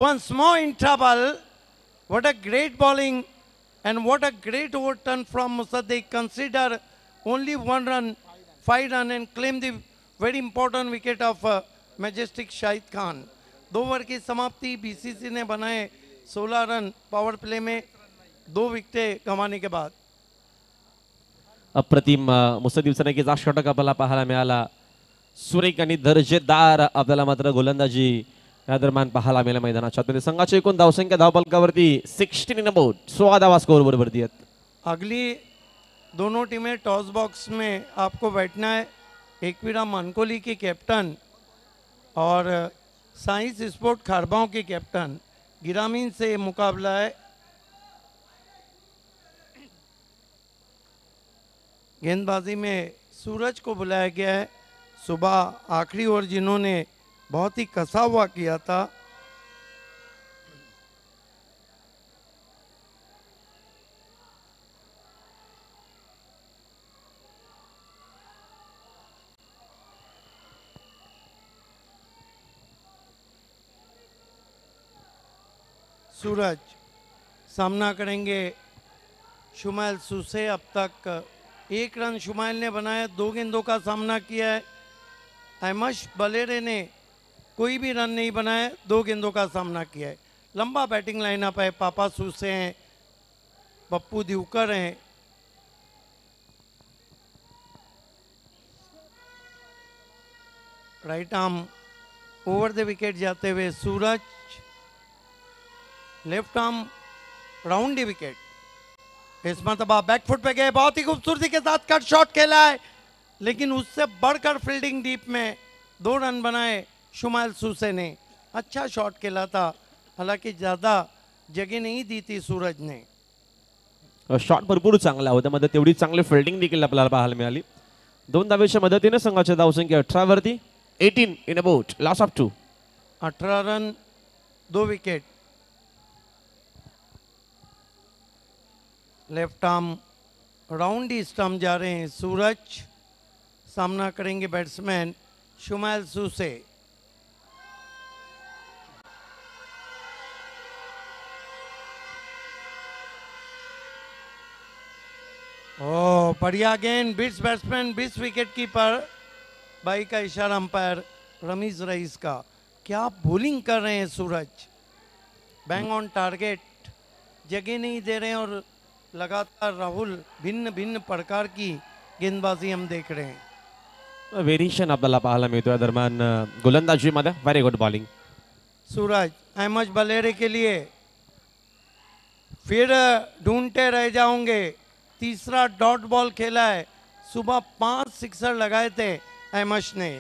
Once more in trouble. What a great bowling and what a great overturn from Musaddiq. Consider only 1 run, 5 run and claim the very important wicket of Majestic Shahid Khan. 2 over की समाप्ति BCC ने बनाए 16 run power play में 2 विकेटें गंवाने के बाद. अप्रतिम मुसद्दीफ सनकीचा षटक आपल्याला पाहायला मिळाला. सुरेख आणि दर्जेदार आपल्याला मात्र गोलंदाजी या दरम्यान पाहायला मिळाल्या मैदानाच्या आतमध्ये. संघाची एकूण धावसंख्या धावफलकावरती 16 इन अबाउट 16 धावा स्कोर वरती आहेत. अगली दोनों टीमें टॉस बॉक्स में आपको बैठना है. एकवीरा मनकोली की कैप्टन और साइंस स्पोर्ट खारबाओं की कैप्टन गिरामीन से मुकाबला है. गेंदबाजी में सूरज को बुलाया गया है. सुबह आखिरी ओवर जिन्होंने बहुत ही कसा हुआ किया था. सूरज सामना करेंगे शुमाइल सूसे. अब तक 1 रन शुमाइल ने बनाया. 2 गेंदों का सामना किया है. अहमश बलेरे ने कोई भी रन नहीं बनाया. 2 गेंदों का सामना किया है. लंबा बैटिंग लाइनअप है. पापा सूसे हैं, पप्पू दिवकर हैं, right arm over the wicket जाते हुए Suraj, left arm round the wicket. इस मरतबा बैकफुट पे गए. बहुत ही खूबसूरती के साथ कट शॉट खेला है लेकिन उससे बढ़कर फील्डिंग डीप में 2 रन बनाए शुमाइल सूसे ने. अच्छा शॉट खेला था, हालांकि ज़्यादा जगह नहीं दी थी सूरज ने. शॉट भरपूर चांगला होता. मध्ये तेवढी चांगली फिल्डिंग देखील आपल्याला पाहायला मिळाली. 2 धावेच्या मदतीने संघाची धावसंख्या 18 वरती. 18 in about loss of 2. 18 run 2 wicket. Left arm round he stump जा रहे हैं. सूरज सामना करेंगे बैट्समैन शुमाइल सूसे. ओ बढ़िया गेंद. Bits batsman, bits wicket keeper. By का इशारा अंपायर रमीज रईस का. क्या बॉलिंग कर रहे हैं सूरज. Bang on target. जगह नहीं दे रहे हैं और लगातार राहुल भिन्न भिन्न प्रकार की गेंदबाजी हम देख रहे हैं. व्हेरिएशन आपल्याला पाहायला मिळतो या दरम्यान गोलंदाजीमध्ये. Very good bowling. Suraj Ahmed Balere के लिए फिर ढूंढते रह जाओगे. तीसरा डॉट बॉल खेला है. सुबह 5 सिक्सर लगाए थे अहमद ने.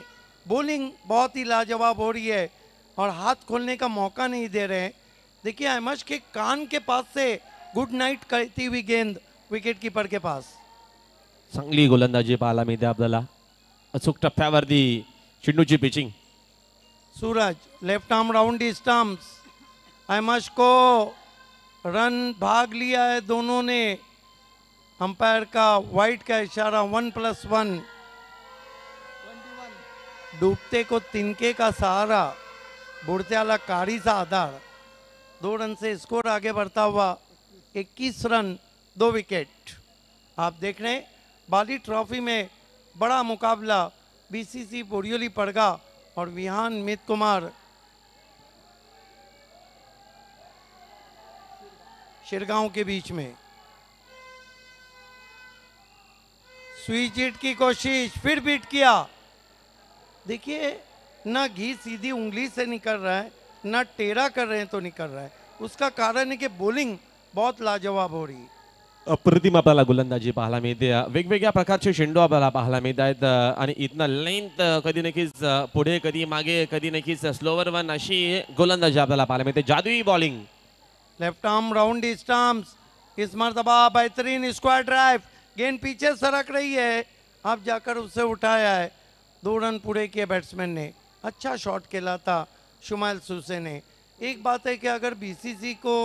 बॉलिंग बहुत ही लाजवाब हो रही है और हाथ खोलने का मौका नहीं दे रहे हैं. देखिए अहमद के कान के पास से गुड नाइट कहती हुई गेंद विकेट कीपर के पास. चांगली गोलंदाजी पाहायला मिळते आपल्याला. अचूक टप्प्यावरती चेंडूची पिचिंग. सूरज लेफ्ट आर्म राउंड दी स्टंप्स. अहमद को रन भाग लिया है दोनों ने. अंपायर का वाइट का इशारा. 1+1. डूबते को तिनके का सहारा, बुढ़त्याला कारी सा आधार. 2 रन से स्कोर आगे बढ़ता हुआ 21 रन 2 विकेट. आप देख रहे हैं बाली ट्रॉफी में बड़ा मुकाबला बीसीसी बोरियोली पड़गा और विहान मित कुमार शिरगांव के बीच में. स्विच हिट की कोशिश, फिर बीट किया. देखिए ना घी सीधी उंगली से निकल रहा है, ना टेढ़ा कर रहे हैं तो निकल रहा है. उसका कारण है कि बॉलिंग बहुत लाजवाब हो रही है. अप्रतिम आपल्याला गोलंदाजी पाहायला मिळते. वेगवेगळ्या प्रकारचे चेंडू आपल्याला पाहायला मिळत आहेत आणि इथनं लेंथ कधी नक्कीच पुढे, कधी मागे, कधी नक्कीच स्लोवर वन अशी गोलंदाजी आपल्याला पाहायला मिळते. जादुई बॉलिंग. लेफ्ट आर्म राउंड दी स्टंप्स. इस मरतबा बेहतरीन स्क्वायर ड्राइव. गेंद पीछे सरक रही है, अब जाकर उसे उठाया है. 2 रन पूरे किए बैट्समैन ने. अच्छा शॉट खेला था शुमाइल सूसे ने. एक बात है कि अगर बीसीसी को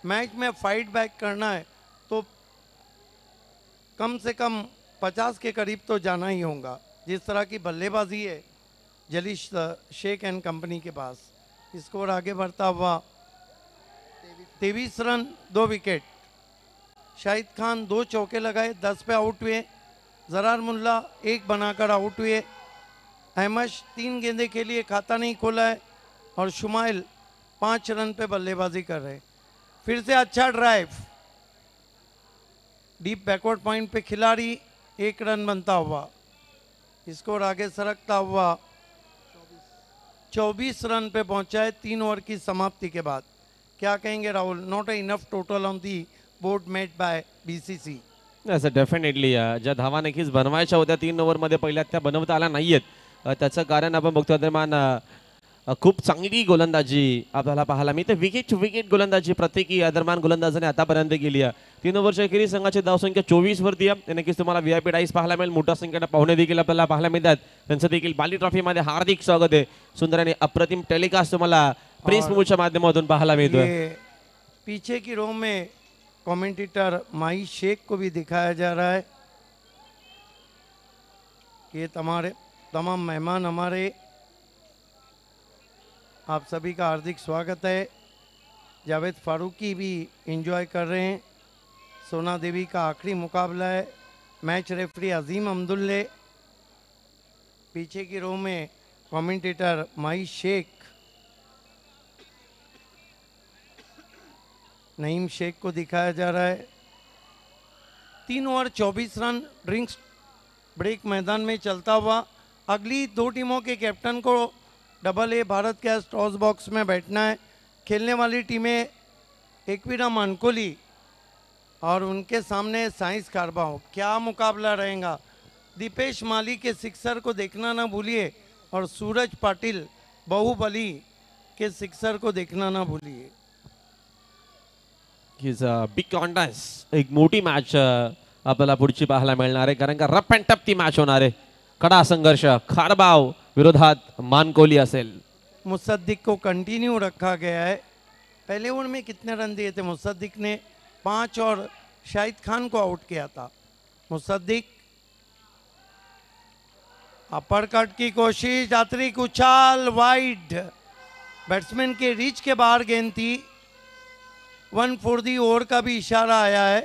मैच में फाइट बैक करना है तो कम से कम 50 के करीब तो जाना ही होगा. जिस तरह की बल्लेबाजी है जलीश शेख एंड कंपनी के पास, स्कोर आगे बढ़ता हुआ 23 रन 2 विकेट। शाहिद खान 2 चौके लगाए, 10 पे आउट हुए। जरार मुल्ला 1 बनाकर आउट हुए। अहमद 3 गेंदे के लिए खाता नहीं खोला है और शुमाइल 5 रन पे बल्लेबाजी कर रहे। फिर से अच्छा ड्राइव, डीप बैकवर्ड पॉइंट पे खिलाड़ी, 1 रन बनता हुआ। स्कोर आगे सरकता हुआ 24 रन पे पहुंचा है 3 ओवर की समाप्ति के बाद। क्या कहेंगे Rahul? Not enough total on the board made by BCC. असं डेफिनेटली ज्या धावा नक्कीच बनवायच्या होत्या 3 ओव्हरमध्ये पहिल्या त्या बनवता आल्या नाहीयेत. त्याचं कारण आपण बघतो दरम्यान खूप चांगली गोलंदाजी आपल्याला पाहायला मिळते. विकेट टू विकेट गोलंदाजी प्रत्येकी दरम्यान गोलंदाजाने आतापर्यंत केली आहे. 3 ओव्हरच्या अखेरीस संघाची धावसंख्या 24 वरती आहे. नक्कीच तुम्हाला व्हीआयपी डाईस पाहायला मिळेल. मोठ्या संख्येने पाहुणे देखील आपल्याला पाहायला मिळतात. त्यांचं देखील बाली ट्रॉफीमध्ये हार्दिक स्वागत आहे. सुंदर आणि अप्रतिम टेलिकास्ट तुम्हाला प्रेस मूव्हच्या माध्यमातून पाहायला मिळतोय. ये पीछे की रो में कमेंटेटर माही शेख को भी दिखाया जा रहा है। ये तमाम मेहमान हमारे, आप सभी का हार्दिक स्वागत है। जावेद फारूकी भी एंजॉय कर रहे हैं। सोना देवी का आखिरी मुकाबला है। मैच रेफरी अजीम अब्दुल्ले। पीछे की रो में कमेंटेटर माही शेख, नईम शेख को दिखाया जा रहा है। 3 ओवर 24 रन ड्रिंक्स ब्रेक मैदान में चलता हुआ। अगली 2 टीमों के कैप्टन को AA Bharat gas toss box में बैठना है। खेलने वाली टीमें एक्विरा मानकोली और उनके सामने साइंस कारबाओ। क्या मुकाबला रहेगा? दीपेश माली के सिक्सर को देखना ना भूलिए और सूरज पाटिल बाहुबली के सिक्सर को देखना ना भूलिए। Is a big contest. एक मोठी मॅच आपल्याला पुढची पाहायला मिळणार आहे, कारण का रफ अँड टफ ती मॅच होणार आहे. कडा संघर्ष, खारबाव विरोधात मानकोली असेल. मुसद्दिक को कंटिन्यू रखा गया है। पहले ओवर में कितने रन दिए थे मुसद्दिक ने? 5 और शाहिद खान को आउट किया था। मुसद्दिक अपर कट की कोशिश, अतिरिक्त उछाल, वाइड। बैट्समैन के रीच के बाहर गेंद थी। 1 फॉर दी ओवर का भी इशारा आया है।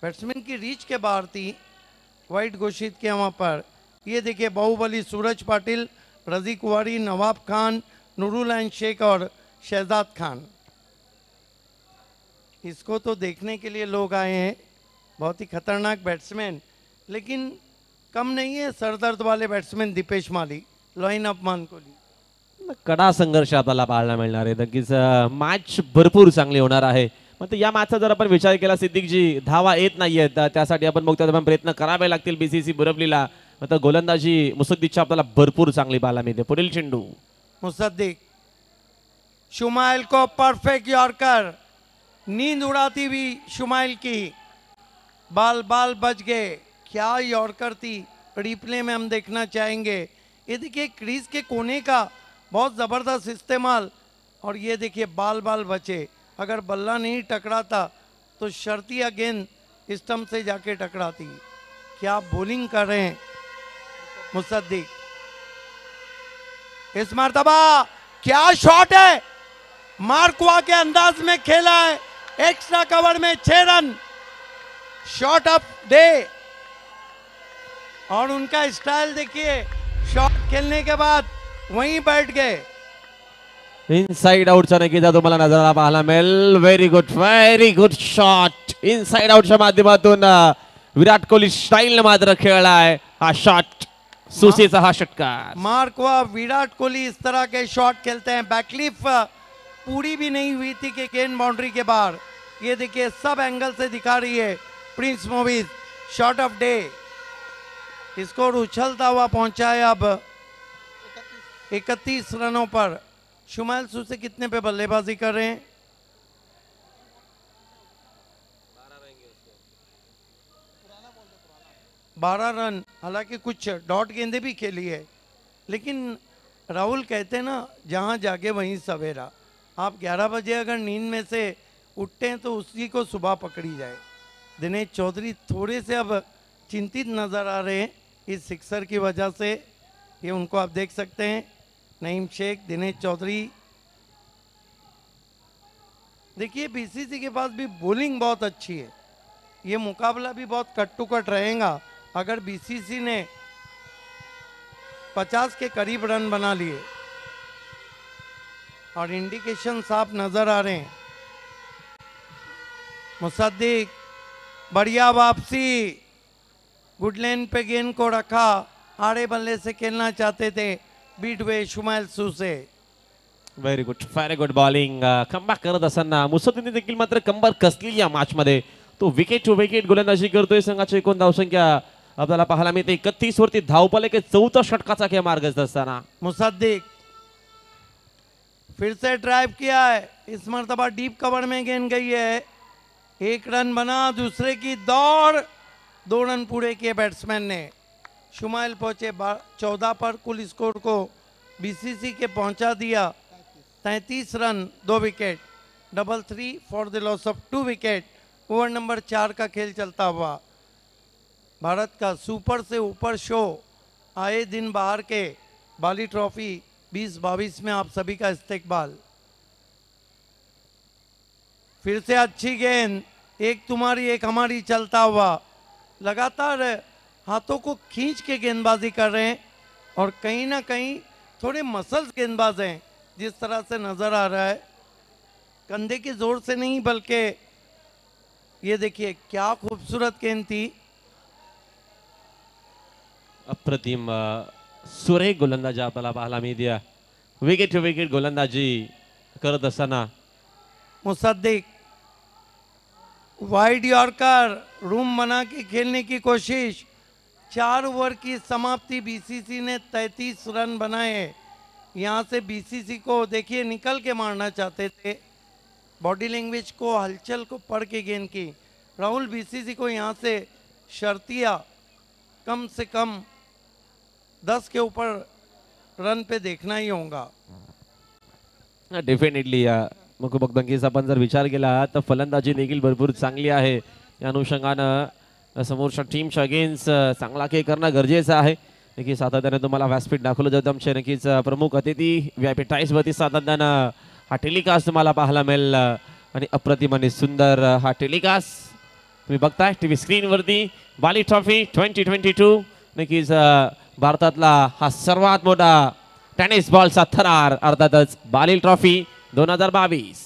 बैट्समैन की रीच के बाहर थी, वाइड घोषित किया वहां पर। ये देखिए बाहुबली, सूरज पाटिल, रजी कुवारी, नवाब खान, नूरुल शेख और शहजाद खान। इसको तो देखने के लिए लोग आए हैं। बहुत ही खतरनाक बैट्समैन, लेकिन कम नहीं है सरदर्द वाले बैट्समैन दीपेश माली, लाइन अप मानकोली। कडा संघर्ष आपल्याला पाहायला मिळणार आहे. नक्कीच मॅच भरपूर चांगली होणार आहे. मग या मॅचचा जर आपण विचार केला सिद्दीकजी, धावा येत नाहीयेत, त्यासाठी आपण बघतो आपण प्रयत्न करावे लागतील बीसीसी बुरवलीला. आता गोलंदाजी मुसद्दीकची आपल्याला भरपूर चांगली पाहायला मिळते. पुढील चेंडू मुसद्दिक, शुमाइल को परफेक्ट यॉर्कर, नींद उड़ाती हुई शुमाइल की। बाल बच गए। क्या यॉर्कर थी, रिप्ले में हम देखना चाहेंगे। ये देखिए क्रीज के कोने का बहुत ज़बरदस्त इस्तेमाल, और ये देखिए बाल बचे। अगर बल्ला नहीं टकराता तो शर्तिया गेंद स्टंप से जाके टकराती। क्या बॉलिंग कर रहे हैं मुसद्दिक। इस मर्तबा क्या शॉट है, मार्कवा के अंदाज में खेला है। एक्स्ट्रा कवर में 6 रन, शॉट ऑफ डे। और उनका स्टाइल देखिए, शॉट खेलने के बाद वहीं बैठ गए। इनसाइड आउटचा नक्कीच तुम्हाला नजराला पाहायला मिळेल. Very good shot. इनसाइड आउटच्या माध्यमातून विराट कोहली स्टाईल मात्र खेळलाय हा शॉट. सुसीचा हा षटकार. मार्कवा, विराट कोहली इस तरह के शॉट खेलते हैं। बैकलिफ पूरी भी नहीं हुई थी कि गेंद बाउंड्री के बाहर। ये देखिए सब एंगल से दिखा रही है Prince movies. Shot of day. Score उछलता हुआ पहुंचा है अब 31 रनों पर। शुमाइल सूसे कितने पे बल्लेबाजी कर रहे हैं? 12 रन। हालांकि कुछ डॉट गेंदे भी खेली है, लेकिन राहुल कहते हैं ना, जहां जागे वहीं सवेरा। आप 11 बजे अगर नींद में से उठते हैं तो उसी को सुबह पकड़ी जाए। दिनेश चौधरी थोड़े से अब चिंतित नजर आ रहे हैं इस सिक्सर की वजह से। ये उनको आप देख सकते हैं। नईम शेख, दिनेश चौधरी। देखिए बीसीसी के पास भी बॉलिंग बहुत अच्छी है। ये मुकाबला भी बहुत कट टू कट रहेगा। अगर बीसीसी ने 50 के करीब रन बना लिए और इंडिकेशन साफ नजर आ रहे हैं। मुसद्दिक, बढ़िया वापसी, गुड लेन पे गेंद को रखा, आड़े बल्ले से खेलना चाहते थे, बीट हुए Shumail Suse. Very good bowling. Comeback करत असताना मुसद्दीने देखील मात्र कंबर कसली या मॅच मध्ये. तो विकेट टू विकेट गोलंदाजी करतोय. संघाची एकूण धावसंख्या आपल्याला पाहायला मिळते 31 वरती धावपल के चौथा षटकाचा खेळ मार्गस्थ असताना मुसद्दिक फिर से ड्राइव किया है, इस मर्तबा डीप कवर में गेंद गई है। एक रन बना, दूसरे की दौड़, 2 रन पूरे किए बैट्समैन ने। शुमाइल पहुंचे 14 पर, कुल स्कोर को बीसीसी के पहुंचा दिया 33 run, 2 wicket, 3 for the loss of 2 wicket. Over number 4 का खेल चलता हुआ। भारत का सुपर से ऊपर शो आए दिन बाहर के बाली ट्रॉफी 2022 में आप सभी का इस्तेकबाल। फिर से अच्छी गेंद, एक तुम्हारी एक हमारी चलता हुआ। लगातार हाथों को खींच के गेंदबाजी कर रहे हैं और कहीं ना कहीं थोड़े मसल्स गेंदबाज हैं, जिस तरह से नजर आ रहा है। कंधे के जोर से नहीं, बल्कि ये देखिए क्या खूबसूरत गेंद थी। अप्रतिम सुरेख गोलंदाजी आपल्याला पाहायला मिळते. विकेट टू विकेट गोलंदाजी करत असताना मुसद्दिक वाइड यॉर्कर, रूम बना के खेलने की कोशिश। 4 ओवर की समाप्ति, बीसीसी ने 33 रन बनाए। यहाँ से बीसीसी को देखिए निकल के मारना चाहते थे, बॉडी लैंग्वेज को, हलचल को पढ़ के गेंद की। राहुल, बीसीसी को यहाँ से शर्तिया कम से कम 10 के ऊपर रन पे देखना ही होगा. डेफिनेटली मुकुबकदंगीचा आपण जर विचार केला तर फलंदाजी देखील भरपूर चांगली आहे. या अनुषंगाने समोरच्या टीमच्या अगेन्स्ट चांगला खेळ करणं गरजेचं आहे. नक्कीच सातत्याने तुम्हाला व्यासपीठ दाखवलं जातं. आमचे नक्कीच प्रमुख अतिथी व्हीआयपी टाईम्सवरती सातत्यानं हा टेलिकास्ट तुम्हाला पाहायला मिळेल आणि अप्रतिम आणि सुंदर हा टेलिकास्ट तुम्ही बघताय टीव्ही स्क्रीनवरती. बाली ट्रॉफी 2022 नक्कीच भारतातला हा सर्वात मोठा टेनिस बॉलचा थरार अर्थातच बाली ट्रॉफी 2022.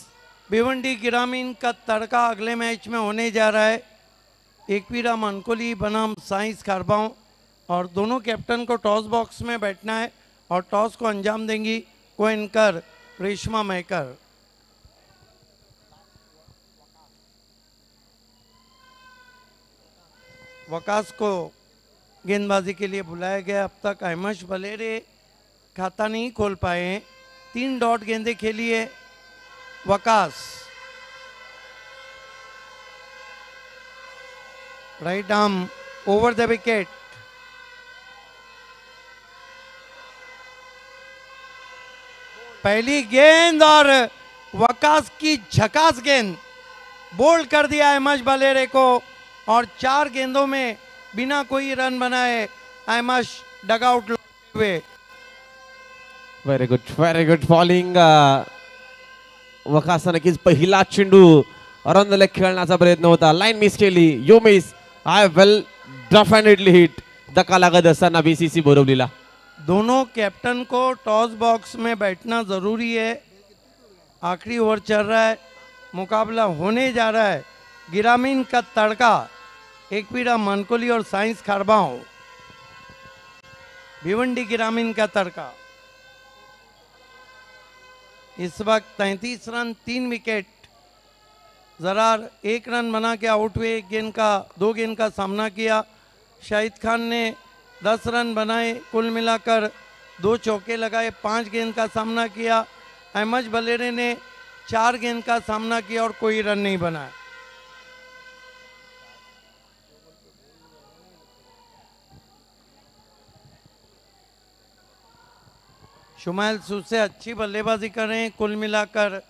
भिवंडी ग्रामीण का तड़का अगले मैच में होने जा रहा है. एकवीरा मनकोली बनाम साइंस खारबाओं, और दोनों कैप्टन को टॉस बॉक्स में बैठना है और टॉस को अंजाम देंगी को एंकर रेशमा मेकर. वकास को गेंदबाजी के लिए बुलाया गया. अब तक अहमश बलेरे खाता नहीं खोल पाए. 3 डॉट गेंदे खेली है Waqas. Right arm over the wicket. पहली गेंद और वकास की झकास गेंद बोल्ड कर दिया अहमश बलेरे को, और 4 गेंदों में बिना कोई रन बनाए अहमश डगआउट हुए. Very good bowling. वकास नक्कीच पहिला चेंडू अरुंदले खेळण्याचा प्रयत्न होता. लाईन मिस केली. You miss. I well definitely hit. धक्का लागत असताना बीसीसी बोरवलीला. दोनों कैप्टन को टॉस बॉक्स में बैठना जरूरी है. आखिरी ओवर चल रहा है, मुकाबला होने जा रहा है. ग्रामीण का तड़का एकवीरा मनकोली और साइंस खारबाओं. भिवंडी ग्रामीण का तड़का. इस वक्त 33 रन 3 विकेट. जरार 1 रन बना के आउट हुए. 2 गेंद का सामना किया. शाहिद खान ने 10 रन बनाए. कुल मिलाकर 2 चौके लगाए. 5 गेंद का सामना किया. अहमद बलेरे ने 4 गेंद का सामना किया और कोई रन नहीं बनाया. शुमाइल सूसे अच्छी बल्लेबाजी कर रहे हैं. कुल मिलाकर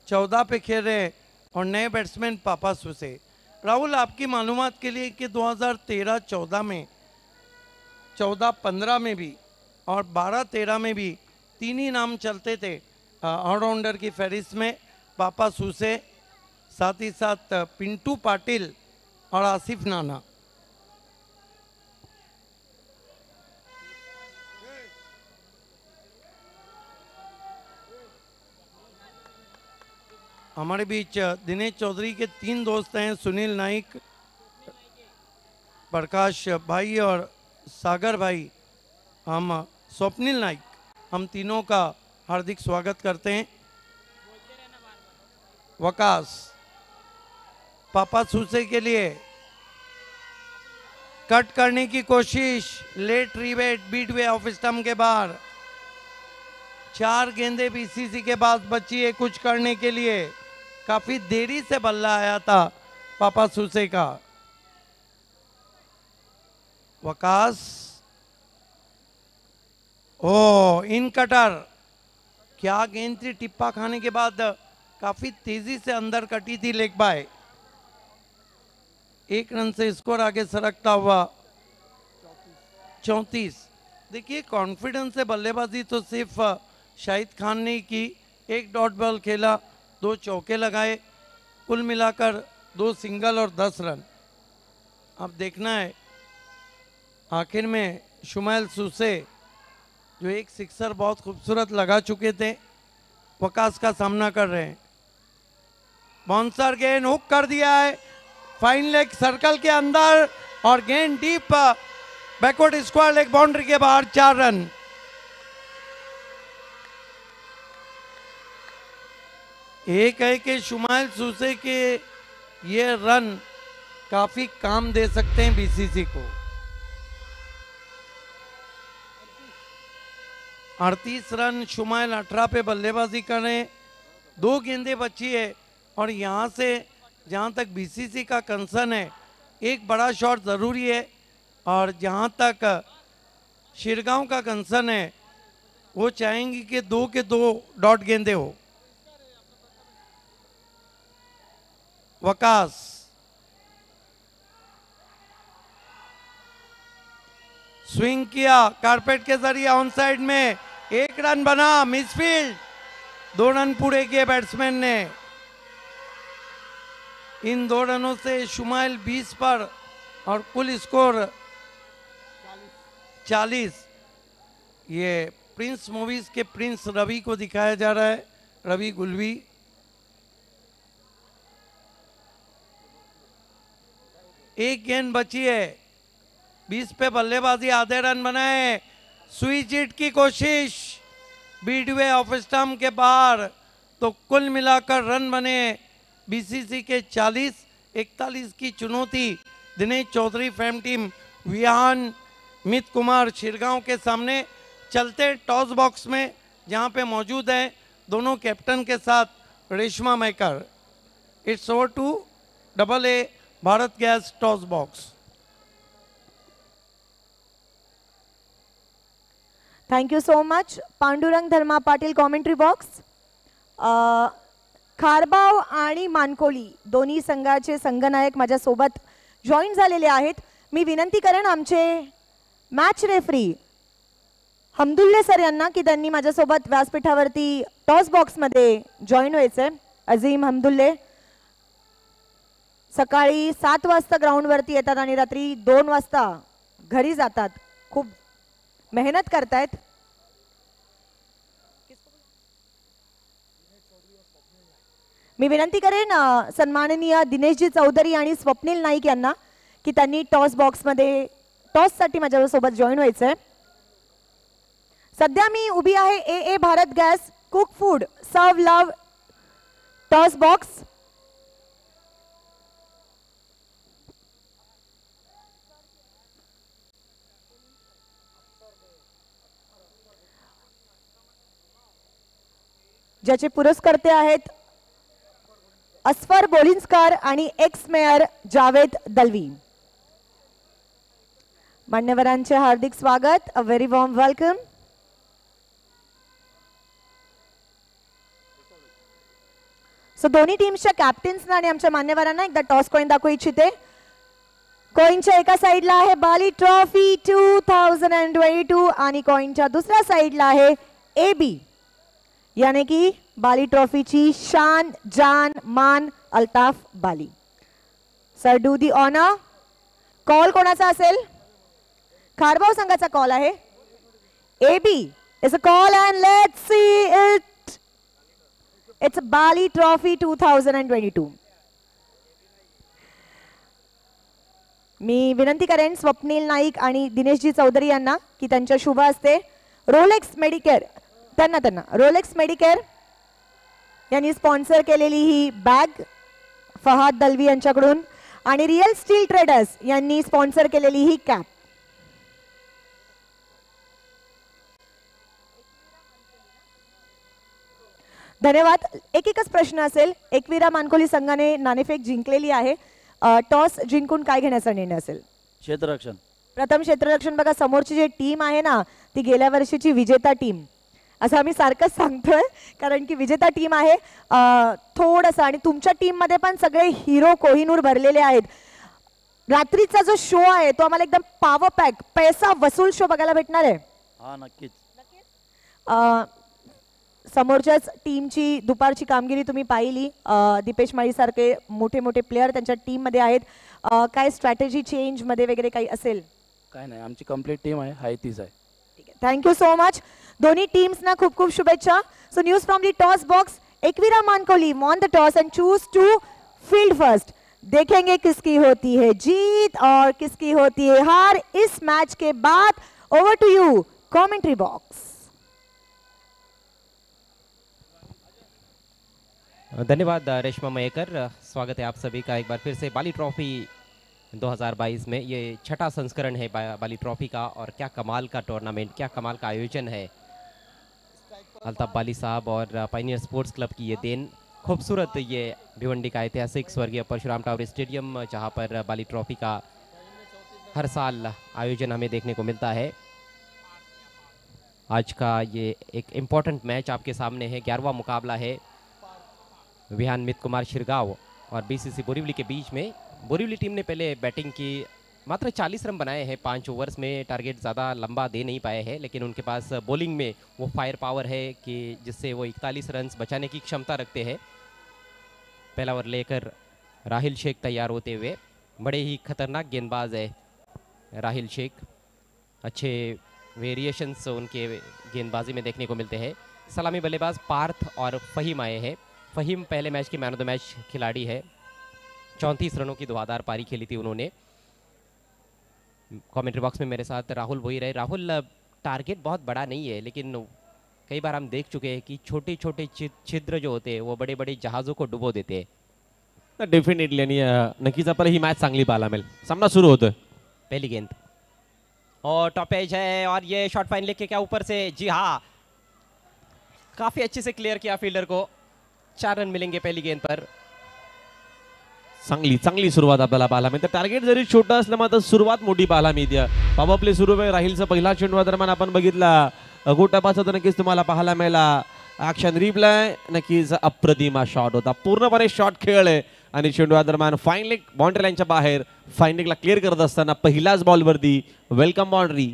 14 पे खेल रहे हैं. और नए बैट्समैन पापा सूसे. राहुल, आपकी मालूमात के लिए कि 2013-14 में, 14-15 में भी और 12-13 में भी तीन ही नाम चलते थे ऑलराउंडर की फहरिस्त में, पापा सूसे, साथ ही साथ पिंटू पाटिल और आसिफ नाना। हमारे बीच दिनेश चौधरी के तीन दोस्त हैं, सुनील नाइक, प्रकाश भाई और सागर भाई। हम स्वप्निल नाइक, हम तीनों का हार्दिक स्वागत करते हैं। वकास पापा सूसे के लिए कट करने की कोशिश, लेट रिवेट बीट वे ऑफ स्टंप के बाहर। 4 गेंदे बीसीसी के पास बची है कुछ करने के लिए। काफी देरी से बल्ला आया था पापा सूसे का। वकास, ओ इन कटर, क्या गेंद थी, टिप्पा खाने के बाद काफी तेजी से अंदर कटी थी लेग बाय। 1 रन से स्कोर आगे सरकता हुआ 34। देखिए कॉन्फिडेंस से बल्लेबाजी तो सिर्फ शाहिद खान ने की। 1 डॉट बॉल खेला, 2 चौके लगाए, कुल मिलाकर 2 सिंगल और 10 रन। अब देखना है आखिर में शुमैल सूसे जो एक सिक्सर बहुत खूबसूरत लगा चुके थे, वकास का सामना कर रहे हैं। बाउंसर गेंद हुक कर दिया है फाइन लेग सर्कल के अंदर और गेंद deep backward square leg boundary के बाहर। 4 रन। एक है कि शुमैल सूसे के ये रन काफी काम दे सकते हैं बीसीसी को। 38 रन, शुमैल 18 पे बल्लेबाजी कर रहे हैं। 2 गेंदें बची है और यहाँ से जहाँ तक बीसीसी का कंसर्न है, एक बड़ा शॉट ज़रूरी है। और जहाँ तक शिरगांव का कंसर्न है, वो चाहेंगे कि 2 के 2 डॉट गेंदे हो। वकास, स्विंग किया कारपेट के जरिए ऑन साइड में, 1 रन बना, मिसफील्ड। 2 रन पूरे किए बैट्समैन ने। इन 2 रनों से शुमैल 20 पर और कुल स्कोर 40। ये प्रिंस मूवीज के प्रिंस रवि को दिखाया जा रहा है, रवि गुलवी। एक गेंद बची है, 20 पे बल्लेबाजी, आधे रन बनाए। स्विच हिट की कोशिश बीटवे ऑफ स्टंप के बाहर, तो कुल मिलाकर रन बने बीसीसी के 40। 41 की चुनौती दिनेश चौधरी फैम टीम विहान मित कुमार शिरगांव के सामने। चलते टॉस बॉक्स में जहां पे मौजूद है दोनों कैप्टन के साथ Reshma Maker. It's over to AA Bharat gas toss box. Thank you so much Pandurang Dharma Patil commentary box. Kharbav आणि मानकोली दोन्ही संघाचे संघनायक माझ्यासोबत जॉईन झालेले आहेत। मी विनंती करेन आमचे मॅच रेफरी हमदुल्ले सर यांना की त्यांनी माझ्यासोबत व्यासपीठावरती टॉस बॉक्समध्ये जॉईन व्हायचंय। अजीम हमदुल्ले सकाळी 7 वाजता ग्राउंडवरती येतात आणि रात्री 2 वाजता घरी जातात। खूप मेहनत करतायत। मी विनंती करेन सन्माननीय दिनेशजी चौधरी आणि स्वप्नील नाईक यांना की त्यांनी टॉस बॉक्समध्ये टॉससाठी माझ्यासोबत जॉईन व्हायचंय। सध्या मी उभी आहे AA Bharat gas cook food serve love toss box. ज्याचे पुरस्कर्ते आहेत अस्फर बोलिंस्कार आणि एक्स मेयर जावेद दलवी। मान्यवरांचे हार्दिक स्वागत, a very warm welcome. So दोन्ही टीम्सच्या कॅप्टन्सना आणि आमच्या मान्यवरांना एकदा टॉस कॉइन दाखवू इच्छिते। कॉइनच्या एका साइडला आहे बाली ट्रॉफी 2022 आणि कॉइनच्या दुसऱ्या साइडला आहे AB यानी की बाली ट्रॉफीची शान जान मान Altaf Bali. Sir do the honour. Call कोणाचा असेल? खारबाव संघाचा कॉल आहे. AB is a call and let's see it. It's a Bali Trophy 2022. मी विनंती करेन स्वप्नील नाईक आणि दिनेशजी चौधरी यांना की त्यांच्या शुभ हस्ते रोलेक्स मेडिकेअर त्यांना रोलेक्स मेडिकेअर यांनी स्पॉन्सर केलेली ही बॅग फहाद दलवी यांच्याकडून आणि रिअल स्टील ट्रेडर्स यांनी स्पॉन्सर केलेली ही कॅप. धन्यवाद. एकच प्रश्न असेल. एकविरा मानकोली संघाने नाणेफेक जिंकलेली आहे. टॉस जिंकून काय घेण्याचा निर्णय असेल? क्षेत्ररक्षण. प्रथम क्षेत्ररक्षण. बघा समोरची जी टीम आहे ना ती गेल्या वर्षीची विजेता टीम असं आम्ही सारखंच सांगतोय कारण की विजेता टीम आहे. थोडंसं आणि तुमच्या टीम मध्ये पण सगळे हिरो कोहिनूर भरलेले आहेत. रात्रीचा जो शो आहे तो आम्हाला एकदम पॉवर पॅक पैसा वसूल शो बघायला भेटणार आहे. हा नक्कीच. समोरच्याच टीमची दुपारची कामगिरी तुम्ही पाहिली. दीपेश माळी सारखे मोठे मोठे प्लेयर त्यांच्या टीम मध्ये आहेत. काय स्ट्रॅटेजी चेंज मध्ये वगैरे काही असेल? काय नाही, आमची कंप्लीट टीम आहे तीच आहे. ठीक आहे. Thank you so much. दोन्ही टीम्सना खूप खूप शुभेच्छा. So news from the toss box. Ekvira Mankoli won the toss and choose to field first. देखेंगे किसकी होती है जीत और किसकी होती है हार इस मैच के बाद. Over to you commentary box. धन्यवाद रेशमा मयेकर. स्वागत है आप सभी का एक बार फिर से बाली ट्रॉफी 2022 में. ये छठा संस्करण है बाली ट्रॉफी का और क्या कमाल का टूर्नामेंट, क्या कमाल का आयोजन है. अल्ताफ बाली साहब और पायनियर स्पोर्ट्स क्लब की ये देन. खूबसूरत ये भिवंडी का ऐतिहासिक स्वर्गीय परशुराम टावर स्टेडियम जहां पर बाली ट्रॉफी का हर साल आयोजन हमें देखने को मिलता है. आज का ये एक इम्पॉर्टेंट मैच आपके सामने है. 11वां मुकाबला है विहान मित कुमार शिरगांव और बीसीसी बोरीवली के बीच में. बोरीवली टीम ने पहले बैटिंग की, मात्र 40 रन बनाए हैं 5 ओवर्स में. टारगेट ज़्यादा लंबा दे नहीं पाए हैं लेकिन उनके पास बॉलिंग में वो फायर पावर है कि जिससे वो 41 रन बचाने की क्षमता रखते हैं. पहला ओवर लेकर राहिल शेख तैयार होते हुए. बड़े ही खतरनाक गेंदबाज है राहिल शेख. अच्छे वेरिएशंस उनके गेंदबाजी में देखने को मिलते हैं. सलामी बल्लेबाज पार्थ और फहीम आए हैं. फहीम पहले मैच के मैन ऑफ द मैच खिलाड़ी है. 34 रनों की धुआंधार पारी खेली थी उन्होंने. कमेंट्री बॉक्स में मेरे साथ राहुल वही रहे. राहुल, टारगेट बहुत बड़ा नहीं है लेकिन कई बार हम देख चुके हैं कि छोटे छोटे छिद्र जो होते हैं वो बड़े बड़े जहाज़ों को डुबो देते हैं. डेफिनेटली. आणि नक्कीच आपल्याला ही मॅच चांगली पाहायला मिळेल. सामना सुरू होतोय. पहली गेंद और टॉप एज है और ये शॉट फाइन लेके क्या ऊपर से. जी हाँ, काफी अच्छे से क्लियर किया फील्डर को. 4 रन मिलेंगे पहली गेंद पर. चांगली सुरुवात आपल्याला पाहायला मिळते. टार्गेट जरी छोटं असलं मात्र सुरुवात मोठी पाहायला मिळते. पॉवर प्ले सुरू आहे. राहिलचा पहिला चेंडू दरम्यान आपण बघितला गोटापाचा तर नक्कीच तुम्हाला पाहायला मिळाला. ॲक्शन रिप्लाय नक्कीच अप्रतिम शॉट होता. पूर्णपणे शॉट खेळ आहे आणि चेंडू दरम्यान फाईन लेग बाउंड्री लाईनच्या बाहेर फाईन लेगला क्लिअर करत असताना पहिलाच बॉलवरती वेलकम बाउंड्री.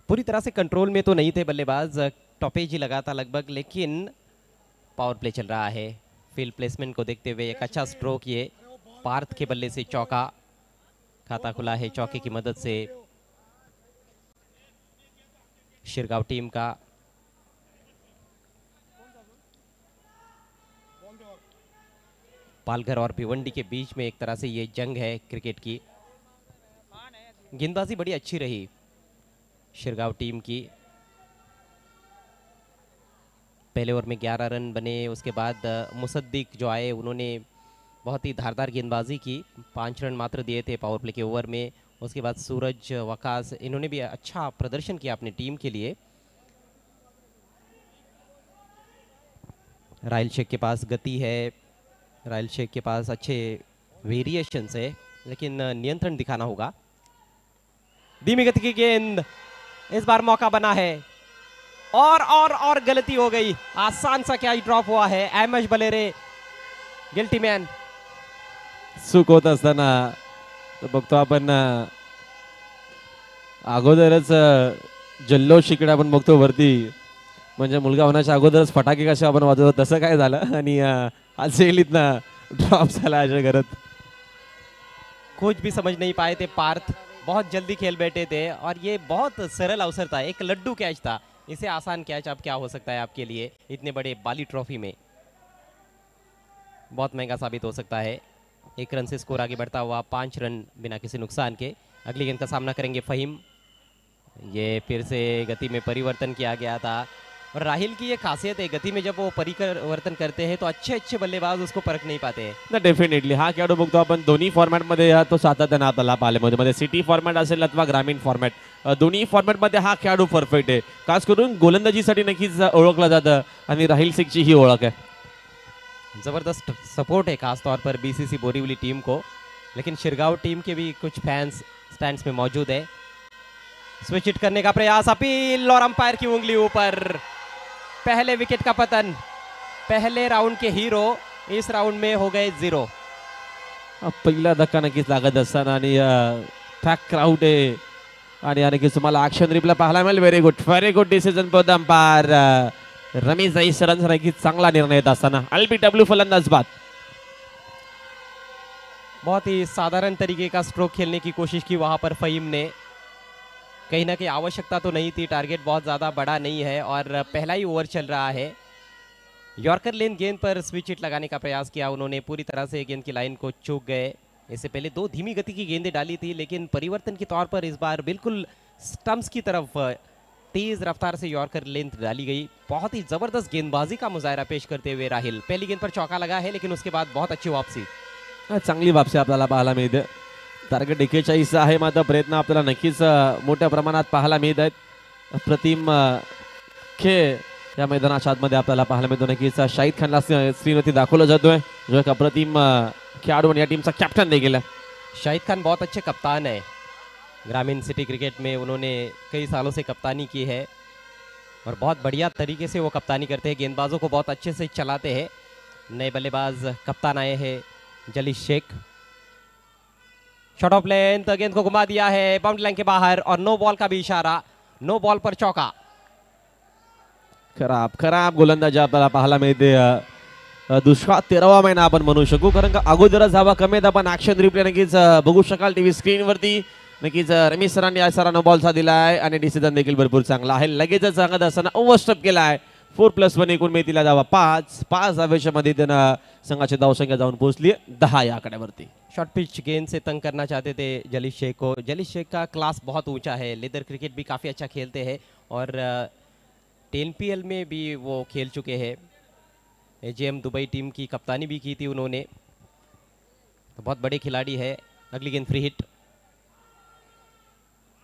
पूरी तरह से कंट्रोल में तो नहीं थे बल्लेबाज. टॉपेज ही लगा था लगभग लेकिन पावर प्ले चल रहा है. फील्ड प्लेसमेंट को देखते हुए एक अच्छा स्ट्रोक ये पार्थ के बल्ले से चौका. खाता खुला है चौके की मदद से शिरगांव टीम का. पालघर और भिवंडी के बीच में एक तरह से ये जंग है क्रिकेट की. गेंदबाजी बड़ी अच्छी रही शिरगांव टीम की. पहले ओवर में 11 रन बने. उसके बाद मुसद्दिक जो आए उन्होंने बहुत ही धारदार गेंदबाजी की. 5 रन मात्र दिए थे पावर प्ले के ओवर में. उसके बाद सूरज वकास इन्होंने भी अच्छा प्रदर्शन किया अपनी टीम के लिए. राहिल शेख के पास गति है. राहिल शेख के पास अच्छे वेरिएशंस है लेकिन नियंत्रण दिखाना होगा. धीमी गति की गेंद. इस बार मौका बना है और गलती हो गई. आसान सा क्या ड्रॉप हुआ है. MH Balere guilty man. चूक होत असताना बघतो आपण अगोदरच जल्लोष इकडे आपण बघतो वरती, म्हणजे मुलगा होण्याच्या अगोदरच फटाके कसे आपण वाजवतो तसं काय झालं आणि आज इथनं ड्रॉप झाला अशा करत. कुछ भी समझ नहीं पाए थे पार्थ, बहुत जल्दी खेल बैठे थे और ये बहुत सरल अवसर था, एक लड्डू कैच था. इसे आसान कैच अब क्या हो सकता है आपके लिए इतने बड़े बाली ट्रॉफी में, बहुत महंगा साबित हो सकता है. 1 रन से स्कोर आगे बढ़ता हुआ 5 रन बिना किसी नुकसान के. अगली गेंद का सामना करेंगे फहीम. ये फिर से गति में परिवर्तन किया गया था और राहिल की ये खासियत है, गति में जब वो परिवर्तन करते हैं तो अच्छे अच्छे बल्लेबाज उसको परख नाही पाते. ना डेफिनेटली हा खेळाडू बघतो आपण दोन्ही फॉर्मॅटमध्ये तो सातत्याने आपल्याला पाहायला मध्ये सिटी फॉर्मॅट असेल अथवा ग्रामीण फॉर्मॅट, दोन्ही फॉर्मॅटमध्ये हा खेळाडू परफेक्ट आहे. खास करून गोलंदाजीसाठी नक्कीच ओळखला जातं आणि राहिल सिंगची ही ओळख आहे. ज़बरदस्त सपोर्ट है खास तौर पर बीसीसी बोरीवली टीम को, लेकिन शिरगांव टीम के भी कुछ फैंस स्टैंड्स में मौजूद है. स्विच हिट करने का प्रयास, अपील और अंपायर की उंगली ऊपर. पहले विकेट का पतन, पहले राउंड के हीरो इस राउंड में हो गए 0. पहिला धक्का नक्कीच लागत असताना आणि ट्रॅक आउट आहे आणि नक्कीच तुम्हाला ॲक्शन रिप्ले पाहायला मिळेल. Very good decision for the umpire. Ramesh जाई सरांचा नक्कीच चांगला निर्णय येत असताना एलबीडब्ल्यू फलंदाज बाद. बहुत ही साधारण तरीके का स्ट्रोक खेलने की कोशिश की वहां पर फहीम ने. कहीं ना कहीं आवश्यकता तो नहीं थी, टारगेट बहुत ज़्यादा बड़ा नहीं है और पहला ही ओवर चल रहा है. यॉर्कर लेन गेंद पर स्विच हिट लगाने का प्रयास किया उन्होंने, पूरी तरह से गेंद की लाइन को चूक गए. इससे पहले 2 धीमी गति की गेंदें डाली थी, लेकिन परिवर्तन के तौर पर इस बार बिल्कुल स्टंप्स की तरफ तेज रफ्तार से यॉर्कर लेंथ डाली गई. बहुत ही जबरदस्त गेंदबाजी का मुजाहरा पेश करते हुए राहिल. पहली गेंद पर चौका लगा है, लेकिन उसके बाद बहुत अच्छी वापसी. चांगली वापसी आपल्याला पाहायला मिळते. टार्गेट 41 आहे, मात्र प्रयत्न आपल्याला नक्कीच मोठ्या प्रमाणात पाहायला मिळत आहेत. अप्रतिम खेळ या मैदानाच्या आतमध्ये आपल्याला पाहायला मिळतो. नक्कीच शाहिद खानला स्क्रीनवरती दाखवलं जातोय, जो एक अप्रतिम खेळाडू आणि या टीमचा कॅप्टन देखील आहे. शाहिद खान बहुत अच्छे कप्तान है. ग्रामीण सिटी क्रिकेट में उन्होंने कई सालों से कप्तानी की है और बहुत बढ़िया तरीके से वो कप्तानी करते हैं, गेंदबाजों को बहुत अच्छे से चलाते हैं. नए बल्लेबाज कप्तान आए हैं जलीश शेख. शॉट ऑफ लेंथ, गेंद को घुमा दिया है बाउंड्री लाइन के बाहर और नो बॉल का भी इशारा. नो बॉल पर चौका. खराब खराब गोलंदाजी आपल्याला पाहायला मिळते. दुष्काळ 13वा महिना आपण म्हणू शकू, कारण का अगोदरच हवा कमी आहेत. आपण ॲक्शन रिप्ले नक्कीच बघू शकाल टीव्ही स्क्रीनवरती. नक्कीच रमेश सरांनी या सरांना बॉलचा दिलाय आणि डिसिजन देखील भरपूर चांगला आहे. लगेचच सांगत असताना ओव्हरस्टेप केलाय. 4+1 एकूण मिळतील धावा 5 धावेच्या मध्ये त्यांना संघाची धावसंख्या जाऊन पोहोचली 10 या आकड्यावरती. शॉर्ट पिच गेंद से तंग करना चाहते थे जलीश शेख को. जलीश शेख का क्लास बहुत ऊंचा है, लेदर क्रिकेट भी काफ़ी अच्छा खेलते हैं और TNPL में भी वो खेल चुके हैं. AGM दुबई टीम की कप्तानी भी की थी उन्होंने, तो बहुत बड़े खिलाड़ी है. अगली गेंद फ्री हिट.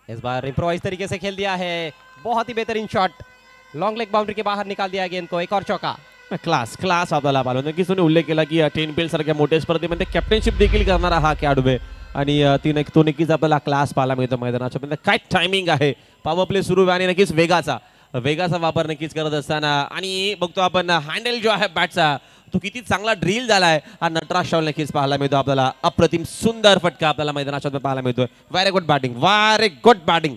इस बार इम्प्रोवाइज तरीके से खेल दिया है, बहुत ही बेहतरीन शॉट. लॉन्ग लेग बाउंड्री के बाहर निकाल दिया गेंद को. एक और चौका. क्लास आपल्याला पाहिलं. नक्कीच तुम्ही उल्लेख केला की TNPL सारख्या मोठ्या स्पर्धेमध्ये कॅप्टनशिप देखील करणारा हा खेळाडू आहे आणि तो नक्कीच आपल्याला क्लास पाहायला मिळतो मैदानाच्या. काय टायमिंग आहे, पॉवर प्ले सुरू आहे आणि नक्कीच वेगाचा वापर नक्कीच करत असताना आणि बघतो आपण हँडल जो आहे बॅटचा तो किती चांगला ड्रिल झालाय. हा नटराज शॉल नक्कीच पाहायला मिळतो आपल्याला. अप्रतिम सुंदर फटका आपल्याला मैदानाच्या पाहायला मिळतोय. Very good batting.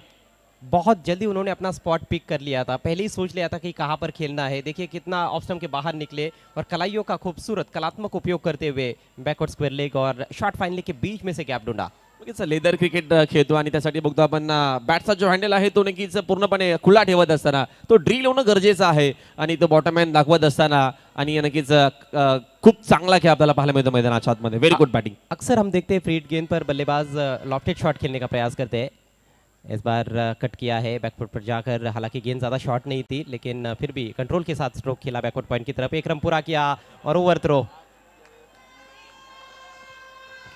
बहुत जल्दी उन्होंने अपना स्पॉट पिक कर लिया था, पहले ही सोच लिया था कि कहाँ पर खेलना है. देखिए कितना ऑफ स्टंप के बाहर निकले और कलाइयों का खूबसूरत कलात्मक उपयोग करते हुए बैकवर्ड स्क्वायर लेग और शॉर्ट फाइनली के बीच में से गैप ढूंढा. नक्कीच लेदर क्रिकेट खेळतो आणि त्यासाठी बघतो आपण बॅटचा जो हँडल आहे तो नक्कीच पूर्णपणे खुला ठेवत असताना तो ड्रिल होणं गरजेचं आहे आणि तो बॉटम मॅन दाखवत असताना आणि नक्कीच खूप चांगला खेळ आपल्याला पाहायला मिळतो मैदानाच्या आतमध्ये. Very good batting. अक्सर हम देखते हैं फ्री हिट गेंद पर बल्लेबाज लॉफ्टेड शॉट खेलने का प्रयास करते हैं. इस बार कट किया है बैकफुट पर जाकर, हालांकि गेंद ज़्यादा शॉर्ट नहीं थी लेकिन फिर भी कंट्रोल के साथ स्ट्रोक खेला बैकवर्ड पॉइंट की तरफ. 1 रन पूरा किया और ओवर थ्रो.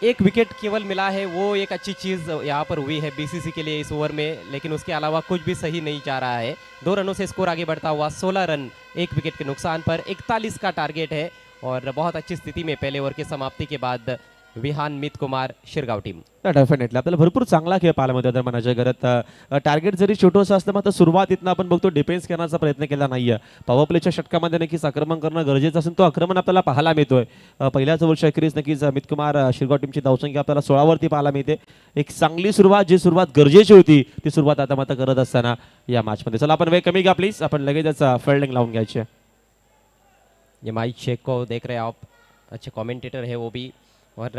1 विकेट केवल मिला है, वो एक अच्छी चीज़ यहाँ पर हुई है बीसीसी के लिए इस ओवर में, लेकिन उसके अलावा कुछ भी सही नहीं जा रहा है. 2 रनों से स्कोर आगे बढ़ता हुआ 16 रन 1 विकेट के नुकसान पर. 41 का टारगेट है और बहुत अच्छी स्थिति में पहले ओवर की समाप्ति के बाद विहान मित कुमार शिरगाव टीम. डेफिनेटली आपल्याला भरपूर चांगला खेळ पाहायला मिळतो तर मनाच्या घरात टार्गेट जरी छोटंसं असलं मात्र सुरुवातीतनं आपण बघतो डिफेन्स करण्याचा प्रयत्न केला नाहीये. पॉवर प्लेच्या षटकामध्ये नक्कीच आक्रमण करणं गरजेचं असेल तो आक्रमण आपल्याला पाहायला मिळतोय. पहिल्याच वर्ष अखेरीस नक्कीच अमित कुमार शिरगाव टीमची धावसंख्या आपल्याला 16 वरती पाहायला मिळते. एक चांगली सुरुवात जी सुरुवात गरजेची होती ती सुरुवात आता मात्र करत असताना या मॅचमध्ये. चला आपण वेळ कमी घ्या प्लीज, आपण लगेचच फिल्डिंग लावून घ्यायची. ये माइक शेख को देख रहे हैं आप, अच्छे कमेंटेटर है वो भी, और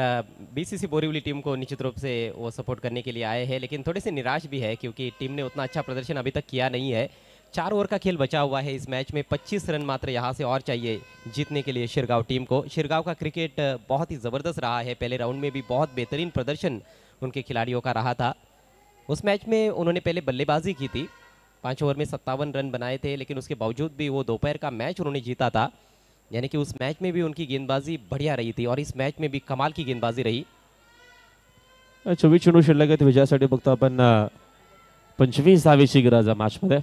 बीसीसी बोरीवली टीम को निश्चित रूप से वो सपोर्ट करने के लिए आए हैं, लेकिन थोड़े से निराश भी है क्योंकि टीम ने उतना अच्छा प्रदर्शन अभी तक किया नहीं है. 4 ओवर का खेल बचा हुआ है इस मैच में, 25 रन मात्र यहाँ से और चाहिए जीतने के लिए शिरगाव टीम को. शिरगाव का क्रिकेट बहुत ही ज़बरदस्त रहा है, पहले राउंड में भी बहुत बेहतरीन प्रदर्शन उनके खिलाड़ियों का रहा था. उस मैच में उन्होंने पहले बल्लेबाजी की थी, 5 ओवर में 57 रन बनाए थे, लेकिन उसके बावजूद भी वो दोपहर का मैच उन्होंने जीता था. यानी कि उस मैच में भी उनकी गेंदबाजी बढ़िया रही थी और इस मैच में भी कमाल की गेंदबाजी रही. 24 चेंडू शिल्लक आहेत विजयासाठी बघतो आपण 25 धावेची गरज आहे मॅचमध्ये.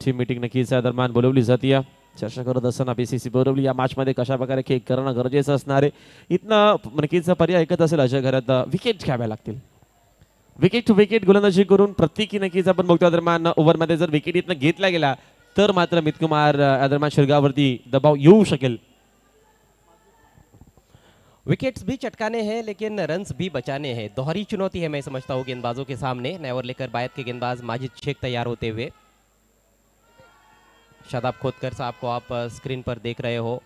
टीम मीटिंग नक्कीच या दरम्यान बोलवली जाते. चर्चा करत असताना बीसीसी बोरवली या मॅचमध्ये कशा प्रकारे खेळ करणं गरजेचं असणार आहे. इथनं नक्कीच पर्याय ऐकत असेल अशा घरात विकेट घ्याव्या लागतील. विकेट टू विकेट गोलंदाजी करून प्रत्येकी नक्कीच आपण बघतो दरम्यान ओव्हरमध्ये जर विकेट इथनं घेतला गेला तर मात्र अमित कुमार दरम्यान शिरगावरती दबाव येऊ शकेल. विकेट्स भी चटकाने हैं लेकिन रन्स भी बचाने हैं, दोहरी चुनौती है मैं समझता हूँ गेंदबाजों के सामने. नए ओवर लेकर बायत के गेंदबाज माजिद शेख तैयार होते हुए. शादाब खोदकर साहब को आप स्क्रीन पर देख रहे हो,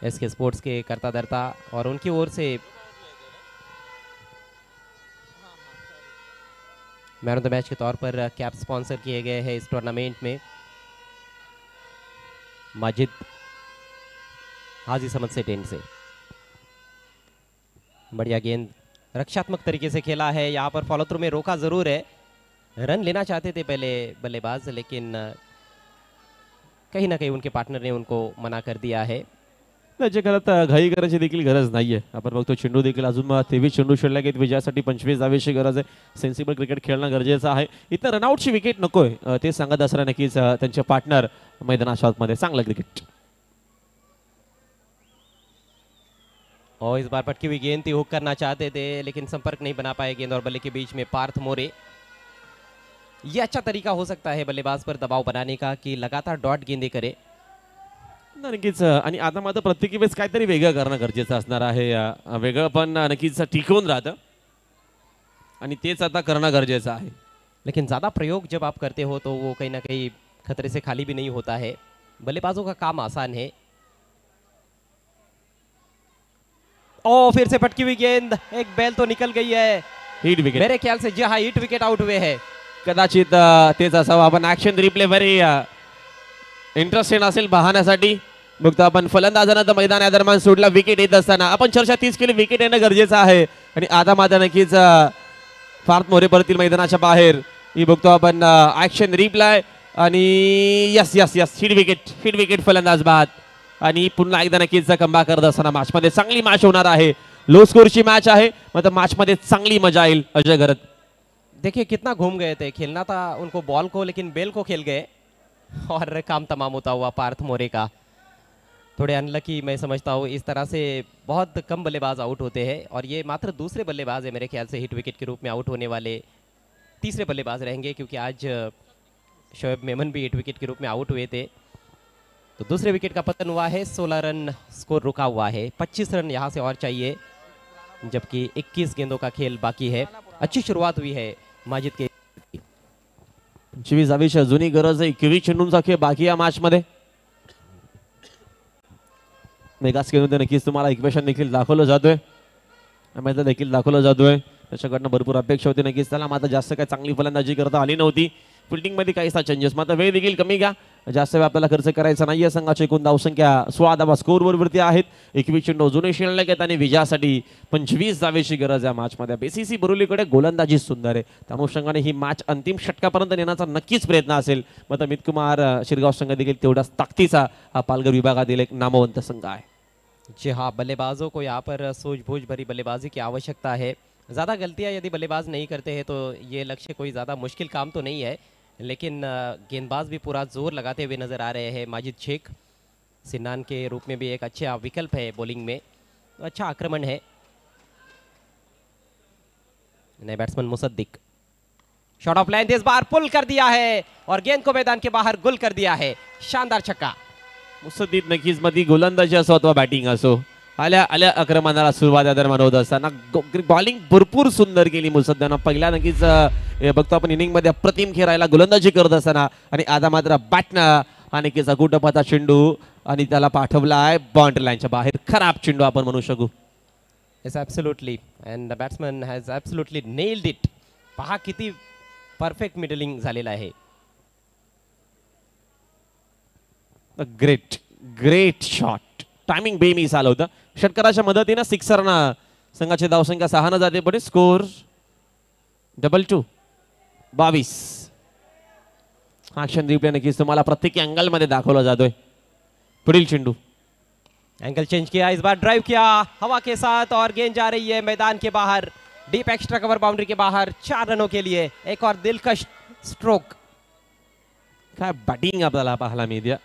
एसके स्पोर्ट्स के करता धरता, और उनकी ओर से मैन ऑफ द मैच के तौर पर कैप स्पॉन्सर किए गए हैं इस टूर्नामेंट में माजिद हाजी समद से टेंट से. बढ़िया गेंद रक्षात्मक तरीके से खेला है, यहाँ पर फॉलो थ्रू में रोका जरूर है. रन लेना चाहते थे पहले बल्लेबाज, लेकिन कहीं ना कहीं उनके पार्टनर ने उनको मना कर दिया है. त्याच्या घरात घाई करायची देखील गरज नाहीये. आपण बघतो चेंडू देखील अजून 23 चेंडू शिल्लक आहेत विजयासाठी 25 धावेची गरज आहे. सेन्सिबल क्रिकेट खेळणं गरजेचं आहे. इथं रनआउटची विकेट नकोय ते सांगत असताना नक्कीच त्यांचे पार्टनर मैदानाच्या आतमध्ये चांगलं क्रिकेट. और इस बार पटकी हुई गेंद थी, हुक करना चाहते थे लेकिन संपर्क नहीं बना पाए गेंद और बल्ले के बीच में पार्थ मोरे. ये अच्छा तरीका हो सकता है बल्लेबाज पर दबाव बनाने का कि लगातार डॉट गेंदे करे. नक्कीच आणि आता मात्र प्रत्येकी वेळेस काहीतरी वेगळं करणं गरजेचं असणार आहे. वेगळं पण नक्कीच टिकवून राहतं आणि तेच आता करणं गरजेचं आहे. लेकिन ज़्यादा प्रयोग जब आप करते हो तो वो कहीं ना कहीं खतरे से खाली भी नहीं होता है. बल्लेबाजों का काम आसान है. ओ फिर से पटकी हुई गेंद, एक बैल तो निकल गई है. हिट विकेट मेरे ख्याल से जी हाँ, हिट विकेट आउट हुए हैं. कदाचित तेच असावं. आपण ऍक्शन रिप्ले वरी इंटरेस्टेड असेल पाहण्यासाठी बघतो आपण. फलंदाजांना तर मैदाना दरम्यान सोडला विकेट येत असताना आपण चर्चा तीच केली विकेट येणं गरजेचं आहे. आणि आता मात्र नक्कीच पार्थ मोरे परतील मैदानाच्या बाहेर. ही बघतो आपण ऍक्शन रिप्लाय आणि yes yes yes hit wicket फलंदाज बाद. आणि पुन्हा एकदा नक्कीच कमबॅक करत असताना मॅचमध्ये चांगली मॅच होणार आहे. लो स्कोरची मॅच आहे, मात्र मॅचमध्ये चांगली मजा येईल. अजय घरत देखिए कितना घूम गए थे, खेलना था उनको बॉल को लेकिन बेल को खेल गए और काम तमाम होता हुआ पार्थ मोरे का. थोड़े अनलकी मैं समझता हूँ. इस तरह से बहुत कम बल्लेबाज आउट होते हैं और ये मात्र दूसरे बल्लेबाज है मेरे ख्याल से हिट विकेट के रूप में आउट होने वाले. तीसरे बल्लेबाज रहेंगे क्योंकि आज शोएब मेमन भी हिट विकेट के रूप में आउट हुए थे. तो दूसरे विकेट का पतन हुआ है. 16 रन स्कोर रुका हुआ है. 25 रन यहाँ से और चाहिए, जबकि 21 गेंदों का खेल बाकी है. अच्छी शुरुआत हुई है माजिद के. 25 धावेची अजूनही गरज आहे. 21 चेंडूंचा खेळ बाकी या मॅच मध्ये. मेगा स्क्रीनवर नक्कीच तुम्हाला इक्वेशन देखील दाखवलं जातोय, मैदान देखील दाखवलं जातोय. त्याच्याकडनं भरपूर अपेक्षा होती नक्कीच. त्याला मात्र जास्त काही चांगली फलंदाजी करता आली नव्हती. फिल्डिंगमध्ये काहीसा चेंजेस, मात्र वेळ देखील कमी घ्या. जास्त वेळ आपल्याला खर्च करायचा नाहीये. संघाची एकूण धावसंख्या 16 धावा स्कोरवर वरती आहेत. 21 चेंडू अजूनही शिल्लक आहेत आणि विजयासाठी 25 धावेची गरज आहे मॅचमध्ये. बीसीसी बोरिवलीकडे गोलंदाजी सुंदर आहे. त्या अनुषंगाने ही मॅच अंतिम षटकापर्यंत नेण्याचा नक्कीच प्रयत्न असेल. मात्र अमित कुमार शिरगाव संघ देखील तेवढाच ताकदीचा हा पालघर विभागातील एक नामवंत संघ आहे. जी हाँ, बल्लेबाजों को यहाँ पर सूझबूझ भरी बल्लेबाजी की आवश्यकता है. ज़्यादा गलतियाँ यदि बल्लेबाज नहीं करते हैं तो ये लक्ष्य कोई ज़्यादा मुश्किल काम तो नहीं है, लेकिन गेंदबाज भी पूरा जोर लगाते हुए नज़र आ रहे हैं. माजिद शेख सिन्नान के रूप में भी एक अच्छा विकल्प है बॉलिंग में. अच्छा आक्रमण है। नए batsman Mossadegh, shot of length इस बार पुल कर दिया है और गेंद को मैदान के बाहर गुल कर दिया है। शानदार छक्का। मुसद्दीक नक्कीच मध्ये गोलंदाजी असो अथवा बॅटिंग असो, आल्या आल्या आक्रमणाला सुरुवात दरम्यान होत असताना बॉलिंग भरपूर सुंदर केली मुसद्दीकनं. पहिला नक्कीच बघतो आपण इनिंग मध्ये अप्रतिम खेळायला गोलंदाजी करत असताना, आणि आता मात्र बॅटनं हा नक्कीच अकुटपाचा चेंडू आणि त्याला पाठवलाय बाउंड्री लाईनच्या बाहेर. खराब चेंडू आपण म्हणू शकू. Yes, absolutely. And the batsman has absolutely nailed it. पहा किती परफेक्ट मिडलिंग झालेला आहे. Great great shot. टायमिंग बेमिस आलं होतं. षटकाराच्या मदतीनं सिक्सरनं संघाची धावसंख्या 6 जाते पुढे. स्कोर 2-2 22. ऍक्शन रिप्ले नक्कीच तुम्हाला प्रत्येक अँगल मध्ये दाखवला जातोय. पुढील चेंडू एंगल चेंज किया, इस बार ड्राइव किया हवा के साथ और गेंद जा रही है मैदान के बाहर, डीप एक्स्ट्रा कवर बाउंड्री के बाहर. 4 रनों के लिए एक और दिलकश स्ट्रोक. काय बॅटिंग आपल्याला पाहायला मिळते.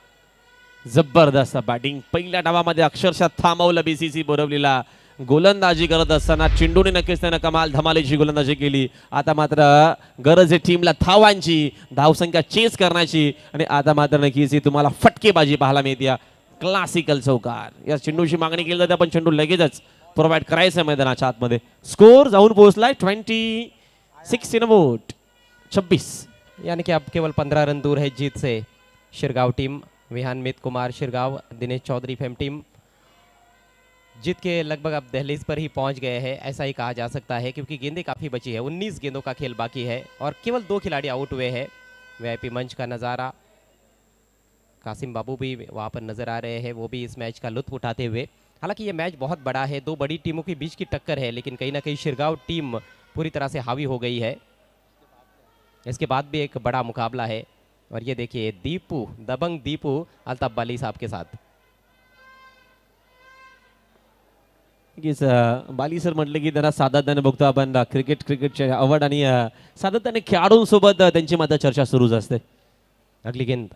जबरदस्त बॅटिंग. पहिल्या डावामध्ये अक्षरशः थांबवलं बीसीसी बोरवलीला. गोलंदाजी करत असताना चेंडूने नक्कीच त्यानं कमाल धमालीची गोलंदाजी केली. आता मात्र गरज आहे टीमला धावांची, धावसंख्या चेस करण्याची, आणि आता मात्र नक्कीच तुम्हाला फटकेबाजी पाहायला मिळते. क्लासिकल चौकार. या चेंडूची मागणी केली जाते, पण चेंडू लगेचच प्रोव्हाइड करायचं मैदानाच्या आतमध्ये. स्कोर जाऊन पोहोचलाय 26 इन बोट 26. यानी कि अब केवल 15 रन दूर है जीत से शिरगांव टीम. विहान मित कुमार शिरगांव, दिनेश चौधरी फेम टीम जीत के लगभग अब दहलीज पर ही पहुंच गए हैं, ऐसा ही कहा जा सकता है, क्योंकि गेंदें काफ़ी बची है. 19 गेंदों का खेल बाकी है और केवल 2 खिलाड़ी आउट हुए हैं. वीआईपी मंच का नज़ारा, कासिम बाबू भी वहाँ पर नज़र आ रहे हैं, वो भी इस मैच का लुत्फ उठाते हुए. हालांकि ये मैच बहुत बड़ा है, 2 बड़ी टीमों के बीच की टक्कर है, लेकिन कहीं ना कहीं शिरगांव टीम पूरी तरह से हावी हो गई है. इसके बाद भी एक बड़ा मुकाबला है. और ये देखिए दीपू, दबंग दीपू अल्ताफ बाली साहब के साथ. बाली सर म्हटलं की त्यांना सातत्याने बघतो आपण क्रिकेटची आवड, आणि सातत्याने खेळाडूंसोबत त्यांची मात्र चर्चा सुरूच असते. अगली गेंद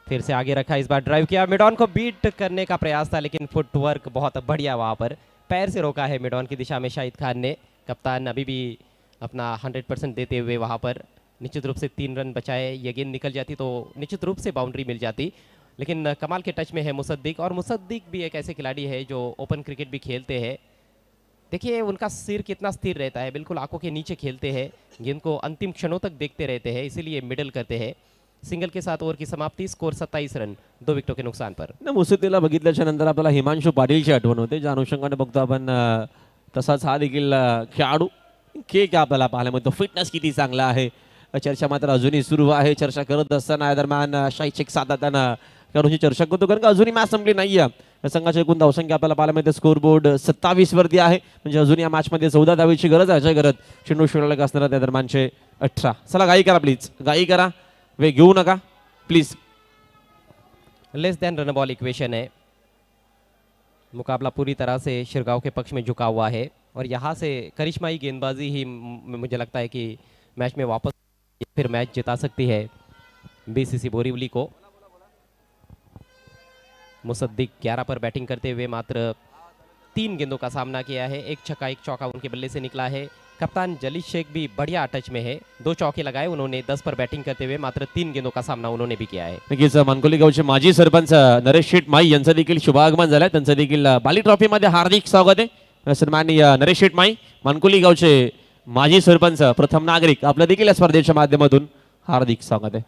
फिर से आगे रखा, इस बार ड्राइव किया, मिडॉन को बीट करने का प्रयास था, लेकिन फुटवर्क बहुत बढ़िया वहाँ पर. पैर से रोका है मिडॉन की दिशा में शाहिद खान ने. कप्तान अभी भी अपना 100% देते हुए वहाँ पर निश्चित रूप से 3 रन बचाए. ये गेंद निकल जाती तो निश्चित रूप से बाउंड्री मिल जाती, लेकिन कमाल के टच में है मुसद्दिक. और मुसद्दिक भी एक ऐसे खिलाड़ी है जो ओपन क्रिकेट भी खेलते हैं. देखिए उनका सिर कितना स्थिर रहता है, बिल्कुल आंखों के नीचे खेलते हैं, गेंद को अंतिम क्षणों तक देखते रहते हैं, इसीलिए मिडल करते हैं. सिंगल के साथ ओव्हर की समाप्ती. स्कोर 27 रन 2 विकेटों के नुकसान पर. मुसद्दीकला बघितल्याच्या नंतर आपल्याला हिमांशू पाटीलची आठवण होते, ज्या अनुषंगाने बघतो आपण. तसाच हा देखील खेळाडू के आपल्याला पाहायला मिळतो. फिटनेस किती चांगला आहे. चर्चा मात्र अजूनही सुरू आहे. चर्चा करत असताना दरम्यान शाहीद शेख सातत्यानं खेळाडूंची चर्चा करतो, कारण का अजूनही मॅच संपली नाहीये. संघाची एकूण धावसंख्या आपल्याला पाहायला मिळते. स्कोर बोर्ड 27 वरती आहे, म्हणजे अजून या मॅच मध्ये 14 धावेची गरज आहे. अजय करत चेंडू शिरोलक असणार त्या दरम्यानचे 18. चला गाई करा प्लीज, गाई करा, वे घेऊ नका please. Less than run ball equation है. मुकाबला पूरी तरह से शिरगांव के पक्ष में झुका हुआ है, और यहाँ से करिश्माई गेंदबाजी ही मुझे लगता है कि मैच में वापस फिर मैच जिता सकती है बीसीसी बोरीवली को. मुसद्दिक 11 पर बैटिंग करते हुए मात्र 3 गेंदों का सामना किया है. 1 छक्का 1 चौका उनके बल्ले से निकला है. कप्तान जलील शेख भी बढ़िया टच में है, 2 चौके लगाए उन्होंने. 10 पर बैटिंग करते हुए मात्र 3 गेंदों का सामना उन्होंने भी किया है. नक्कीच मानकोली गावचे माजी सरपंच नरेश शेठ माई यांचं देखील शुभागमन झालंय. त्यांचं देखील बाली ट्रॉफी मध्ये हार्दिक स्वागत आहे. सन्माननीय नरेश शेठ माई, मानकोली गावचे माजी सरपंच, प्रथम नागरिक, आपलं देखील या स्पर्धेच्या माध्यमातून हार्दिक स्वागत है.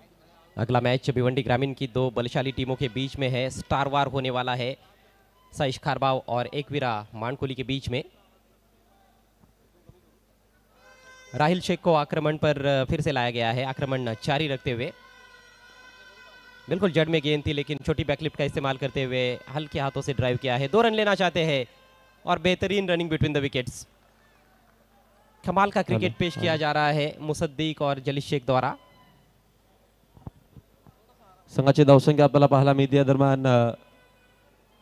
अगला मैच भिवंडी ग्रामीण की 2 बलशाली टीमों के बीच में है. स्टार वार होने वाला है साइश खारबाव और एकवीरा मानकोली के बीच में. राहिल शेख को आक्रमण पर फिर से लाया गया है, आक्रमण जारी रखते हुए. बिल्कुल जड़ में गेंद थी, लेकिन छोटी बैकलिफ्ट का इस्तेमाल करते हुए हल्के हाथों से ड्राइव किया है. 2 रन लेना चाहते हैं और बेहतरीन रनिंग बिटवीन द विकेट्स. कमाल का क्रिकेट पेश किया जा रहा है मुसद्दिक और जलील शेख द्वारा. संघाची धावसंख्या आपल्याला पाहायला मिळते दरम्यान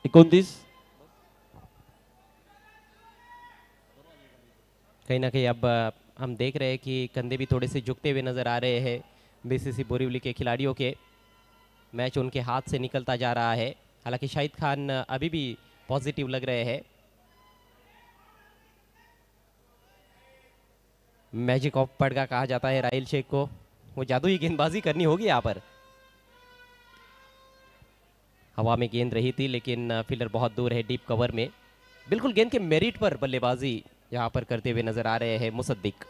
29. कहीं ना कहीं अब हम देख रहे हैं कि कंधे भी थोड़े से झुकते हुए नजर आ रहे हैं बीसीसी बोरीवली के खिलाड़ियों के. मैच उनके हाथ से निकलता जा रहा है. हालांकि शाहिद खान अभी भी पॉजिटिव लग रहे हैं। मैजिक ऑफ पड़गा कहा जाता है राहिल शेख को, वो जादुई गेंदबाजी करनी होगी यहाँ पर। हवा में गेंद रही थी लेकिन फील्डर बहुत दूर है डीप कवर में। बिल्कुल गेंद के मेरिट पर बल्लेबाजी यहाँ पर करते हुए नजर आ रहे हैं मुसद्दिक।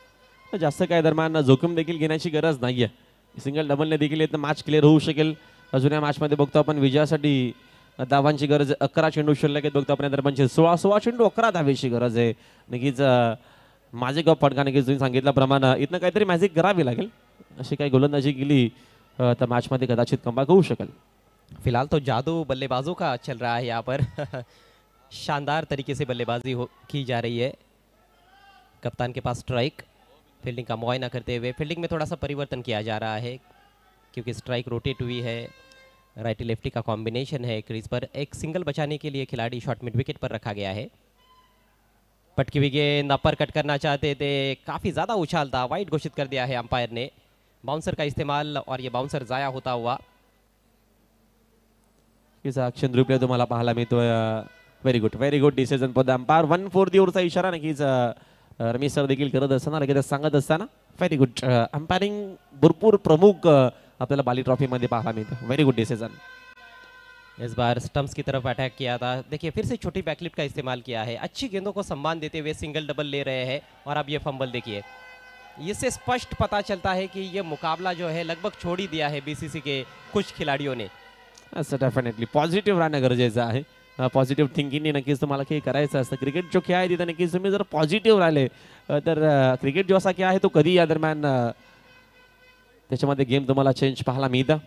जास्त काय दरम्यान जोखीम देखील घेण्याची गरज नाहीये, सिंगल डबलने देखील इथं मॅच क्लिअर होऊ शकेल। अजून या मॅचमध्ये बघतो आपण विजयासाठी धावांची गरज 11 चेंडू शिल्लक आहेत, बघतो आपण या दरम्यानचे 16 चेंडू 11 धावेची गरज आहे। नक्कीच मॅजिक ऑफ फटका नक्कीच तुम्ही सांगितल्याप्रमाणे इथनं काहीतरी मॅजिक करावी लागेल, अशी काही गोलंदाजी केली तर मॅचमध्ये कदाचित कमबॅक होऊ शकेल। फिलहाल तो जादू बल्लेबाजों का चल रहा है यहाँ पर शानदार तरीके से बल्लेबाजी की जा रही है। कप्तान के पास स्ट्राइक, फील्डिंग का मुआयना करते हुए फील्डिंग में थोड़ा सा परिवर्तन किया जा रहा है क्योंकि स्ट्राइक रोटेट हुई है, राइटी लेफ्टी का कॉम्बिनेशन है क्रीज पर। एक सिंगल बचाने के लिए खिलाड़ी शॉट मिड विकेट पर रखा गया है। पटकी हुई गेंद अपर कट करना चाहते थे, काफ़ी ज़्यादा उछाल था, वाइड घोषित कर दिया है अंपायर ने। बाउंसर का इस्तेमाल और ये बाउंसर ज़ाया होता हुआ। ॲक्शन रिप्ले तुम्हाला पाहायला मिळतोय। Very good decision for the umpire. 1 4 दी ओव्हरचा इशारा नक्कीच रमेश सर देखील करत असताना, लगेच सांगत असताना व्हेरी गुड अंपायरिंग भरपूर प्रमुख आपल्याला बाली ट्रॉफीमध्ये पाहायला मिळतं। Very good decision. इस बार स्टंप्स की तरफ अटैक किया था, देखिए फिर से छोटी बैकलिफ्ट का इस्तेमाल किया है। अच्छी गेंदों को सम्मान देते हुए सिंगल डबल ले रहे हैं और अब ये फंबल देखिए, इससे स्पष्ट पता चलता है कि ये मुकाबला जो है लगभग छोड़ ही दिया है बीसीसी के कुछ खिलाड़ियों ने। असं डेफिनेटली पॉझिटिव्ह राहणं गरजेचं आहे। पॉझिटिव्ह थिंकिंगने नक्कीच तुम्हाला काही करायचं असतं। क्रिकेट जो खेळ आहे तिथं नक्कीच तुम्ही जर पॉझिटिव्ह राहिले तर क्रिकेट जो असा खेळ आहे तो कधी या दरम्यान त्याच्यामध्ये गेम तुम्हाला चेंज पाहायला मिळतं।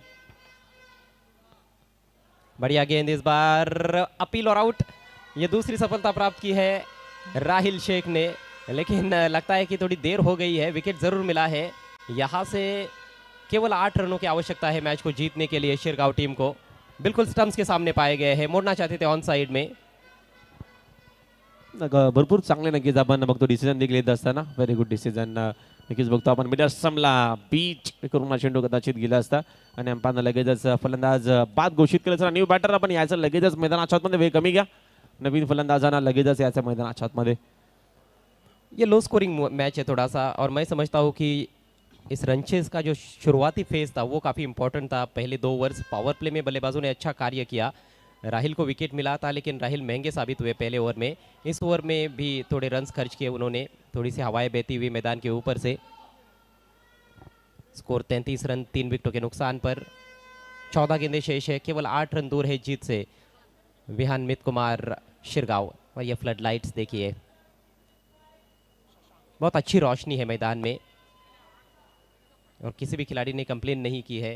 बढ़िया गेंद इस बार, अपील और आउट। ये दूसरी सफलता प्राप्त की है राहिल शेख ने, लेकिन लगता है कि थोड़ी देर हो गई है। विकेट जरूर मिला है। यहाँ से केवल 8 रनों की आवश्यकता है मैच को जीतने के लिए शिरगांव टीम को। बिल्कुल स्टंप्स के सामने पाए गए हैं, मोड़ना चाहते थे ऑन साइड में। भरपूर चांगले नक्कीच आपण बघतो डिसिजन देखील येत असताना। व्हेरी गुड डिसिजन नक्कीच बघतो आपण। मिडर स्टंपला बीट करून चेंडू कदाचित गेला असता आणि अंपायरनं लगेचच फलंदाज बाद घोषित केलं। न्यू बॅटर आपण यायचं लगेचच मैदानाच्या आतमध्ये, वेळ कमी घ्या। नवीन फलंदाजांना लगेचच यायचं मैदानाच्या आतमध्ये। ये लो स्कोरिंग मैच है थोड़ा सा, और मैं समझता हूँ कि इस रनचेज का जो शुरुआती फेज था वो काफ़ी इंपॉर्टेंट था। पहले 2 ओवर्स पावर प्ले में बल्लेबाजों ने अच्छा कार्य किया। राहिल को विकेट मिला था लेकिन राहिल महंगे साबित हुए पहले ओवर में। इस ओवर में भी थोड़े रन्स खर्च किए उन्होंने, थोड़ी सी हवाएं बहती हुई मैदान के ऊपर से। स्कोर 33 रन 3 विकेटों के नुकसान पर। 14 गेंदें शेष है, केवल 8 रन दूर है जीत से विहान मित कुमार शिरगांव। और ये फ्लड लाइट्स देखिए, बहुत अच्छी रोशनी है मैदान में और किसी भी खिलाड़ी ने कंप्लेन नहीं की है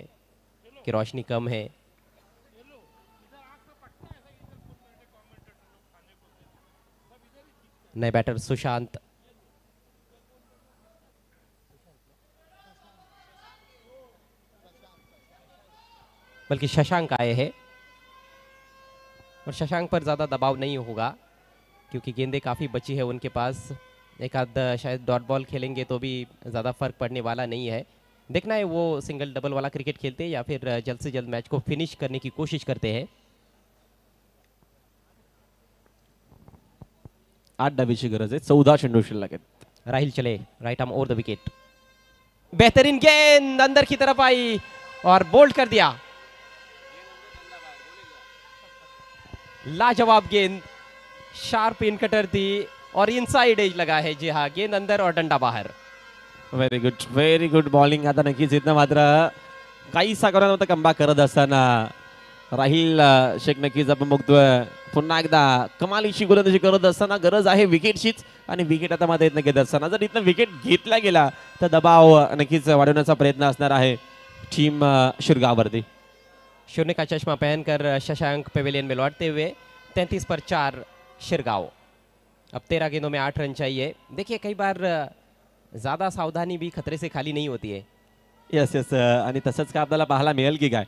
कि रोशनी कम है। नए बैटर सुशांत, बल्कि शशांक आए हैं और शशांक पर ज़्यादा दबाव नहीं होगा क्योंकि गेंदें काफ़ी बची है उनके पास। एक आध शायद डॉट बॉल खेलेंगे तो भी ज़्यादा फर्क पड़ने वाला नहीं है। देखना है वो सिंगल डबल वाला क्रिकेट खेलते हैं या फिर जल्द से जल्द मैच को फिनिश करने की कोशिश करते हैं। 8 डावीची गरज आहे। 14 चेंडू शिल्लक आहेत। राहिल चले, right arm over the wicket. बेहतरीन गेंद अंदर की तरफ आई और बोल्ड कर दिया। लाजवाब गेंद, शार्प इन कटर थी और इनसाइड एज लगा है। जी हाँ, गेंद अंदर और डंडा बाहर। Very good bowling. आता नक्कीच इथं मात्र काही सागरात कमबॅक करत असताना राहिल शेख नक्कीच आपण बघतोय पुन्हा एकदा कमालीची गोलंदाजी करत असताना। गरज आहे विकेटचीच आणि विकेट आता मात्र इथनं घेत असताना जर इथनं विकेट घेतला गेला तर दबाव नक्कीच वाढवण्याचा प्रयत्न असणार आहे टीम शिरगाववरती। शून्य का चश्मा पहनकर शशांक पेविलियन में लौटते हुए 33 पर 4 शिरगांव। अब 13 गेंदों में 8 रन चाहिए। देखिए कई बार ज़्यादा सावधानी भी खतरे से खाली नहीं होती है। यस आणि तसंच काय आपल्याला पाहायला मिळेल की काय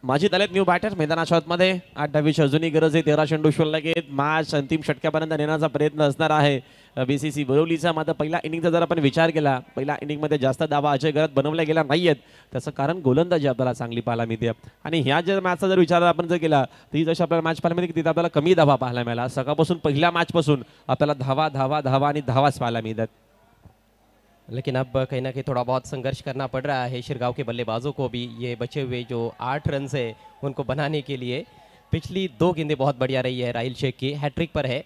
माजीद आलेत न्यू बॅटर मैदानाच्या आतमध्ये. 8 धावेची अजूनही गरज आहे. 13 चेंडू शिल्लक मॅच अंतिम षटकापर्यंत नेण्याचा प्रयत्न असणार आहे बीसीसी बोरिवलीचा. मात्र पहिल्या इनिंगचा जर आपण विचार केला, पहिल्या इनिंगमध्ये जास्त धावा अजय घरात बनवल्या गेल्या नाहीयेत. त्याचं कारण गोलंदाजी आपल्याला चांगली पाहायला मिळते. आणि ह्या जर मॅचचा जर विचार आपण जर केला तर ही जशी आपल्याला मॅच पाहायला मिळते की तिथे आपल्याला कमी धावा पाहायला मिळाला. सकाळपासून पहिल्या मॅचपासून आपल्याला धावा धावा धावा आणि धावाच पाहायला मिळतात. लेकिन अब कहीं ना कहीं थोड़ा बहुत संघर्ष करना पड़ रहा है शिरगांव के बल्लेबाजों को भी। ये बचे हुए जो 8 रन है उनको बनाने के लिए पिछली 2 गेंदें बहुत बढ़िया रही है राहिल शेख की। हैट्रिक पर है,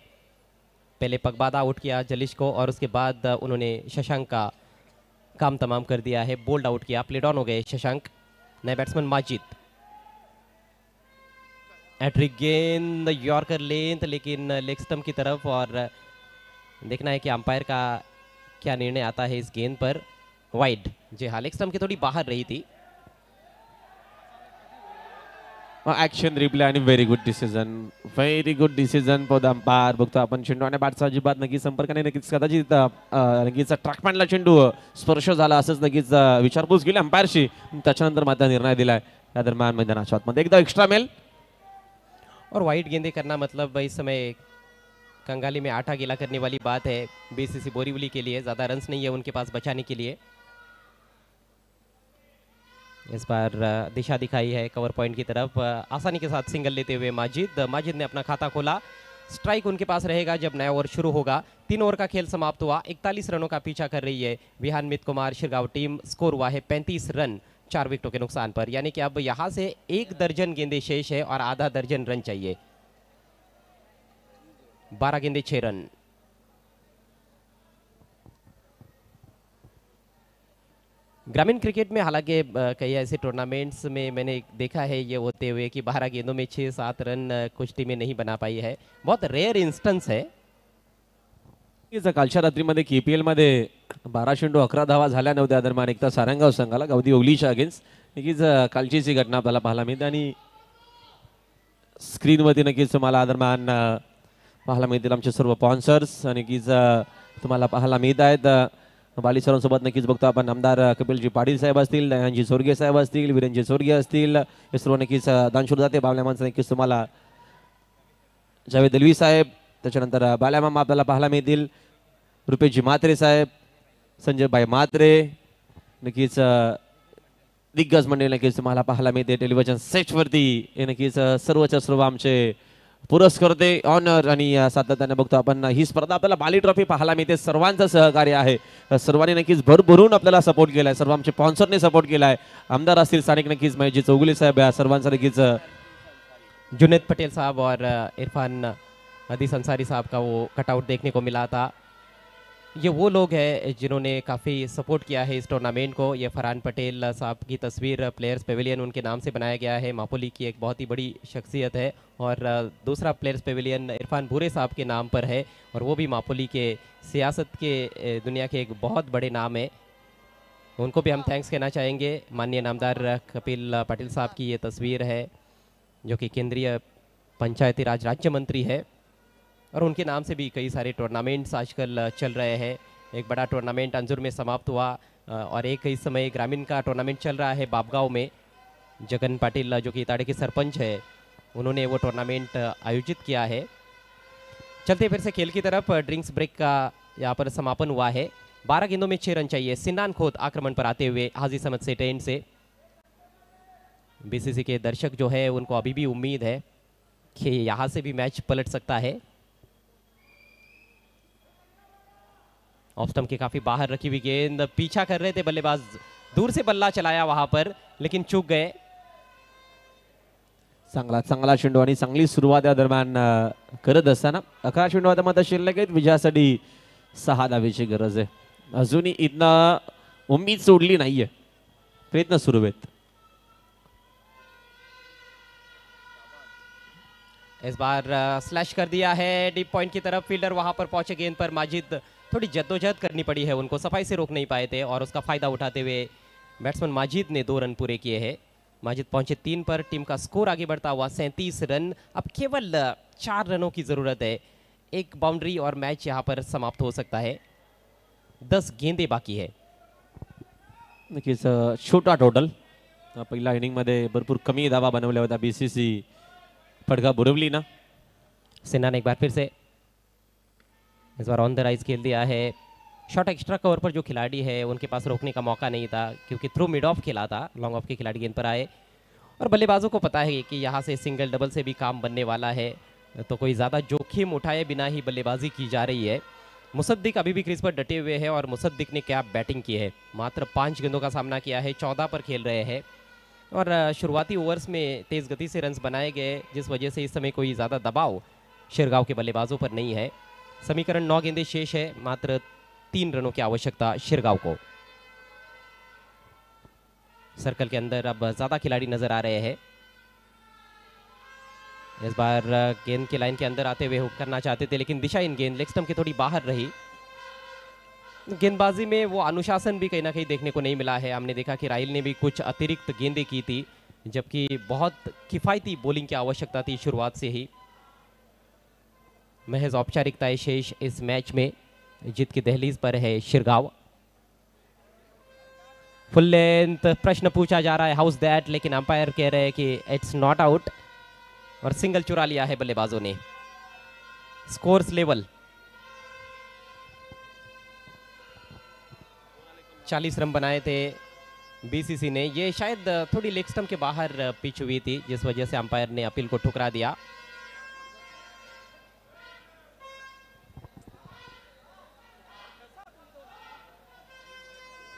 पहले पगबादा आउट किया जलिश को और उसके बाद उन्होंने शशांक का काम तमाम कर दिया है, बोल्ड आउट किया, प्लेड ऑन हो गए शशांक। नए बैट्समैन माजिद, हैट्रिक गेंद यॉर्कर लेंथ लेकिन लेग स्टंप की तरफ, और देखना है कि अंपायर का क्या निर्णय आता है इस गेंद पर। वाइड, जी हाँ, लेग स्टंप की थोड़ी बाहर रही थी। ऍक्शन रिप्ले आणि very good decision for the umpire. बघतो आपण चेंडू आणि बॅटचा अजिबात नक्कीच संपर्काने नक्कीच कदाचित नक्कीच ट्रॅकपॅनला चेंडू स्पर्श झाला असंच नक्कीच विचारपूस केली अंपायरशी. त्याच्यानंतर मात्र निर्णय दिलाय. त्या दरम्यान मैदानाच्या आतमध्ये एकदा एक्स्ट्रा मेल और वाइड गेंदे करना मतलब इस समय कंगाली में आटा गीला करने वाली बात है बीसीसी बोरीवली के लिए। ज़्यादा रन्स नहीं है उनके पास बचाने के लिए। इस बार दिशा दिखाई है कवर पॉइंट की तरफ, आसानी के साथ सिंगल लेते हुए माजिद ने अपना खाता खोला। स्ट्राइक उनके पास रहेगा जब नया ओवर शुरू होगा। 3 ओवर का खेल समाप्त हुआ, 41 रनों का पीछा कर रही है विहानमित कुमार शिरगांव टीम। स्कोर हुआ है 35 रन 4 विकेटों के नुकसान पर, यानी कि अब यहाँ से 1 दर्जन गेंदे शेष है और आधा दर्जन रन चाहिए। 12 गेंदे 6 रन। ग्रामीण क्रिकेट में हालांकि कई ऐसे टूर्नामेंट्स में मैंने देखा है ये होते हुए कि 12 गेंदों में 6-7 रन कुछ टीमें नहीं बना पाई है, बहुत रेयर इंस्टन्स है। कालच्या रात्रीमध्ये केपीएल मध्ये 12 चेंडू 11 धावा झाल्या नव्हत्या दरम्यान एकता सारंगाव संघाला गावदी ओगलीच्या अगेन्स्ट. नक्कीच कालचीच ही घटना आपल्याला पाहायला मिळते आणि स्क्रीनवरती नक्कीच तुम्हाला दरम्यान पाहायला मिळतील आमचे सर्व स्पॉन्सर्स आणि नक्कीच तुम्हाला पाहायला मिळत आहेत. बाली सरांसोबत नक्कीच बघतो आपण आमदार कपिलजी पाटील साहेब असतील, दयानजी सोरगे साहेब असतील, वीरेंजी सोरगे असतील, हे सर्व नक्कीच दानशूर जाते. बावल्या माणसं नक्कीच तुम्हाला जावेद दलवी साहेब, त्याच्यानंतर बाल्यामामा आपल्याला पाहायला मिळतील, रुपेशजी म्हात्रे साहेब, संजयभाई म्हात्रे, नक्कीच दिग्गज मंडळी नक्कीच तुम्हाला पाहायला मिळते टेलिव्हिजन सेटवरती. हे नक्कीच सर्वच्या सर्व आमचे पुरस्कर्ते ऑनर आणि सातत्याने बघतो आपण ही स्पर्धा आपल्याला बाली ट्रॉफी पाहायला मिळते. सर्वांचं सहकार्य आहे, सर्वांनी नक्कीच भरभरून आपल्याला सपोर्ट केलाय, सर्व आमचे स्पॉन्सरने सपोर्ट केलाय, आमदार असतील स्थानिक नक्कीच महेशजी चौगुले साहेब या सर्वांचं नक्कीच जुनेद पटेल साहब और इरफान हदीस अंसारी साहब का वो कटआउट देखने को मिला था। ये वो लोग हैं जिन्होंने काफ़ी सपोर्ट किया है इस टूर्नामेंट को। ये फरहान पटेल साहब की तस्वीर प्लेयर्स पेविलियन उनके नाम से बनाया गया है, मापोली की एक बहुत ही बड़ी शख्सियत है। और दूसरा प्लेयर्स पेविलियन इरफान भूरे साहब के नाम पर है और वो भी मापोली के सियासत के दुनिया के एक बहुत बड़े नाम है, उनको भी हम थैंक्स कहना चाहेंगे। माननीय नामदार कपिल पाटिल साहब की ये तस्वीर है जो कि केंद्रीय पंचायती राज राज्य मंत्री है और उनके नाम से भी कई सारे टूर्नामेंट्स आजकल चल रहे हैं। एक बड़ा टूर्नामेंट अंजुर में समाप्त हुआ और एक इस समय ग्रामीण का टूर्नामेंट चल रहा है बाबगांव में। जगन पाटिल जो कि इताड़े के सरपंच है, उन्होंने वो टूर्नामेंट आयोजित किया है। चलते फिर से खेल की तरफ, ड्रिंक्स ब्रेक का यहाँ पर समापन हुआ है। 12 गेंदों में 6 रन चाहिए। सिनान खोत आक्रमण पर आते हुए हाजी समद से टेंट से। बीसीसी के दर्शक जो है उनको अभी भी उम्मीद है कि यहाँ से भी मैच पलट सकता है। ऑफ स्टंप के काफी बाहर रखी हुई गेंद, पीछा कर रहे थे बल्लेबाज, दूर से बल्ला चलाया वहां पर लेकिन चूक गए। चांगला चेंडू आणि चांगली सुरुवात या दरम्यान करत असताना 11 चेंडू आता मात्र शिल्लक आहेत. विजयासाठी 6 धावेची गरज आहे. अजूनही इथनं उम्मीद सोडली नाहीये, प्रयत्न सुरू आहेत. इस बार स्लैश कर दिया है डीप पॉइंट की तरफ, फील्डर वहां पर पहुंचे गेंद पर। माजिद थोड़ी जद्दोजहद करनी पड़ी है उनको, सफाई से रोक नहीं पाए थे और उसका फायदा उठाते हुए बैट्समैन माजिद ने 2 रन पूरे किए हैं। माजिद पहुंचे 3 पर, टीम का स्कोर आगे बढ़ता हुआ 37 रन। अब केवल 4 रनों की जरूरत है, एक बाउंड्री और मैच यहां पर समाप्त हो सकता है। 10 गेंदें बाकी है। नक्कीच छोटा टोटल पहिल्या इनिंगमध्ये भरपूर कमी धावा बनवल्या होत्या बीसीसी फटका बोरिवली ना. सिन्हा ने एक बार फिर से इस बार ऑन द राइज खेल दिया है. शॉट एक्स्ट्रा कवर पर जो खिलाड़ी है उनके पास रोकने का मौका नहीं था क्योंकि थ्रू मिड ऑफ खेला था. लॉन्ग ऑफ के खिलाड़ी गेंद पर आए और बल्लेबाजों को पता है कि यहाँ से सिंगल डबल से भी काम बनने वाला है, तो कोई ज़्यादा जोखिम उठाए बिना ही बल्लेबाजी की जा रही है. मुसद्दिक अभी भी क्रीज पर डटे हुए हैं और मुसद्दिक ने क्या बैटिंग की है. मात्र 5 गेंदों का सामना किया है, 14 पर खेल रहे हैं और शुरुआती ओवर्स में तेज़ गति से रन्स बनाए गए जिस वजह से इस समय कोई ज़्यादा दबाव शिरगांव के बल्लेबाजों पर नहीं है. समीकरण 9 गेंदें शेष है, मात्र 3 रनों की आवश्यकता शिरगांव को. सर्कल के अंदर अब ज़्यादा खिलाड़ी नजर आ रहे हैं. इस बार गेंद के लाइन के अंदर आते हुए हुक करना चाहते थे लेकिन दिशा इन गेंद लेग स्टंप के थोड़ी बाहर रही. गेंदबाजी में वो अनुशासन भी कहीं ना कहीं देखने को नहीं मिला है. हमने देखा कि राहिल ने भी कुछ अतिरिक्त गेंदें की थी जबकि बहुत किफ़ायती बॉलिंग की आवश्यकता थी शुरुआत से ही. महज औपचारिकताएं शेष इस मैच में. जीत की दहलीज पर है शिरगांव. फुल लेंथ प्रश्न पूछा जा रहा है हाउस दैट, लेकिन अंपायर कह रहे हैं कि इट्स नॉट आउट और सिंगल चुरा लिया है बल्लेबाजों ने. स्कोर्स लेवल 40 रन बनाए थे बीसीसी ने. ये शायद थोड़ी लेग स्टंप के बाहर पिच हुई थी जिस वजह से अंपायर ने अपील को ठुकरा दिया.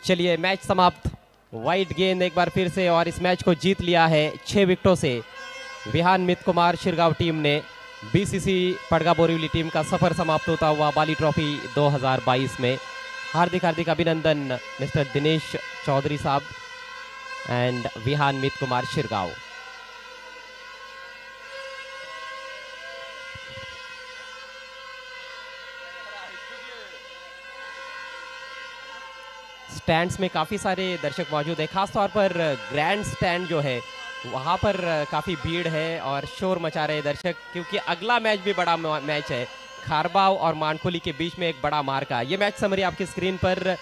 चलिए मैच समाप्त. वाइड गेंद एक बार फिर से और इस मैच को जीत लिया है 6 विकेटों से विहान मित कुमार शिरगांव टीम ने. बीसीसी पड़गा बोरीवली टीम का सफर समाप्त होता हुआ बाली ट्रॉफी 2022 में. हार्दिक हार्दिक अभिनंदन मिस्टर दिनेश चौधरी साहब एंड विहान मित कुमार शिरगांव. स्टैंड्स में काफ़ी सारे दर्शक मौजूद है, खासतौर पर ग्रैंड स्टैंड जो है वहाँ पर काफ़ी भीड़ है और शोर मचा रहे दर्शक क्योंकि अगला मैच भी बड़ा मैच है. खारबाव और मानकोली के बीच में एक बड़ा मार्का. ये मैच समरी आपकी स्क्रीन पर.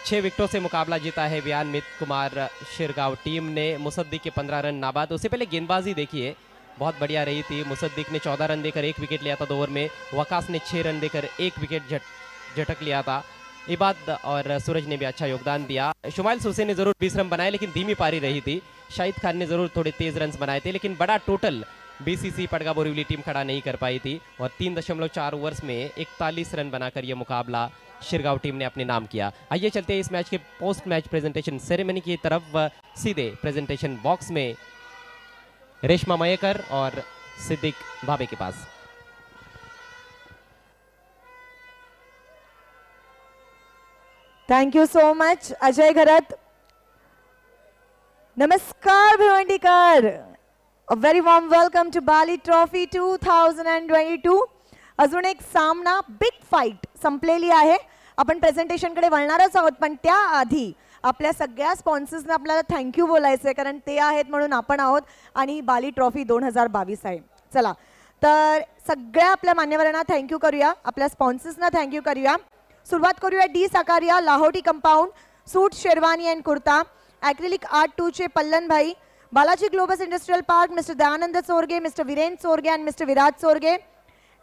6 विकेटों से मुकाबला जीता है विहान मित कुमार शिरगांव टीम ने. मुसद्दिक के 15 रन नाबाद. उससे पहले गेंदबाजी देखिए बहुत बढ़िया रही थी. मुसद्दिक ने 14 रन देकर 1 विकेट लिया था 2 ओवर में. वकास ने 6 रन देकर 1 विकेट झटक लिया था. इबाद और सूरज ने भी अच्छा योगदान दिया. शुमाइल सुसे ने जरूर 20 रन बनाए लेकिन धीमी पारी रही थी. शाहिद खान ने जरूर थोड़े तेज रन बनाए थे लेकिन बड़ा टोटल बीसीसी पड़गा बोरीवली टीम खड़ा नहीं कर पाई थी और 3.4 ओवर्स में 41 रन बनाकर यह मुकाबला शिरगांव टीम ने अपने नाम किया. आइए चलते हैं इस मैच के पोस्ट मैच प्रेजेंटेशन सेरेमनी की तरफ. सीधे प्रेजेंटेशन बॉक्स में रेशमा मयेकर और सिद्दीक भाबे के पास. Thank you so much Ajay Gharat. नमस्कार भिवंडीकर. A very warm welcome to Bali trophy 2022. अजून एक सामना बिग फाईट संपलेली आहे. आपण प्रेझेंटेशनकडे वळणारच आहोत पण त्याआधी आपल्या सगळ्या स्पॉन्सर्सना आपल्याला थँक्यू बोलायचं आहे कारण ते आहेत म्हणून आपण आहोत आणि बाली ट्रॉफी 2022 आहे. चला तर सगळ्या आपल्या मान्यवरांना थँक्यू करूया, आपल्या स्पॉन्सर्सना थँक्यू करूया. सुरुवात करूया D Sakaria Lahoti compound suit sherwani and kurta. Acrylic art 2 चे पल्लन भाई. Balaji Globus industrial park mister Dayanand Sorge, mister Virendra Sorge and mister Viraj Sorge.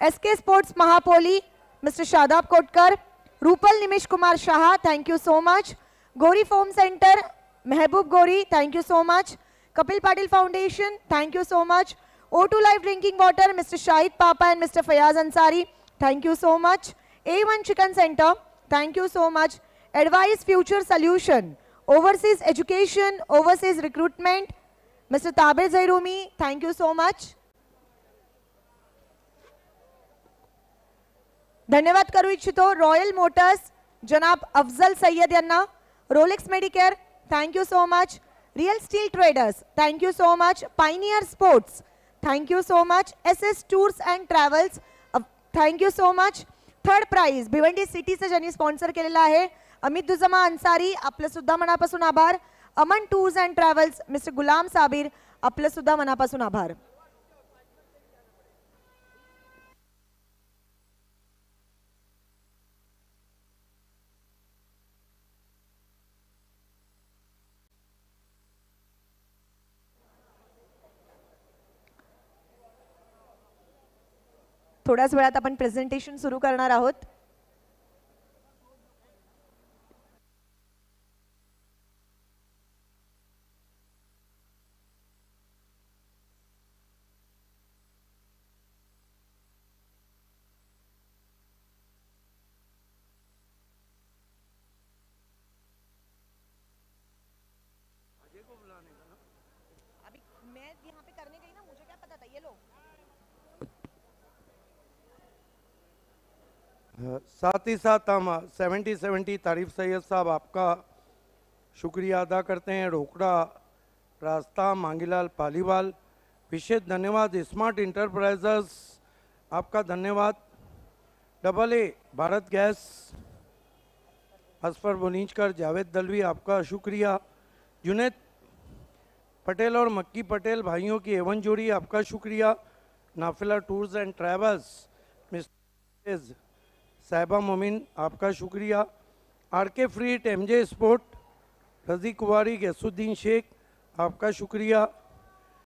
SK sports Mahapoli mister Shadab Kotkar. Rupal Nimish Kumar Shah thank you so much. Gori foam centre Mehboob Gori thank you so much. Kapil Patil foundation thank you so much. O2 live drinking water mister Shahid Papa and mister Fayaz Ansari thank you so much. A1 Chicken Center, thank you so much. Advice Future Solution, Overseas Education, Overseas Recruitment, Mr. Tabe Zairumi, thank you so much. धन्यवाद करू इच्छितो royal Motors जनाब अफजल सय्यद यांना. Rolex Medicare thank you so much. Real steel traders thank you so much. Pioneer sports thank you so much. SS tours and travels thank you so much. Third prize Bhiwandi सिटीचं ज्यांनी sponsor केलेला आहे अमित दुजमा अन्सारी आपलं सुद्धा मनापासून आभार. अमन टूर्स अँड ट्रॅव्हल्स मिस्टर गुलाम साबिर आपलं सुद्धा मनापासून आभार. थोड्याच वेळात आपण प्रेझेंटेशन सुरू करणार आहोत. अभी मैं यहाँ पे करने गई ना, मुझे क्या पता था. ये लो. साथ ही साथ हम 70 तारीफ सैयद साहब आपका शुक्रिया अदा करते हैं. रोकड़ा रास्ता मांगीलाल पालीवाल, विशेष धन्यवाद. स्मार्ट इंटरप्राइजेस आपका धन्यवाद. AA भारत गैस, असफर बुनीचकर, जावेद दलवी आपका शुक्रिया. जुनेद पटेल और मक्की पटेल भाइयों की एवन जोड़ी आपका शुक्रिया. नाफिला टूर्स एंड ट्रैवल्स, मिस्टर साहिबा मोमिन आपका शुक्रिया. RK फ्रीट, MJ स्पोर्ट, रजी कुवारी, गैसुद्दीन शेख आपका शुक्रिया.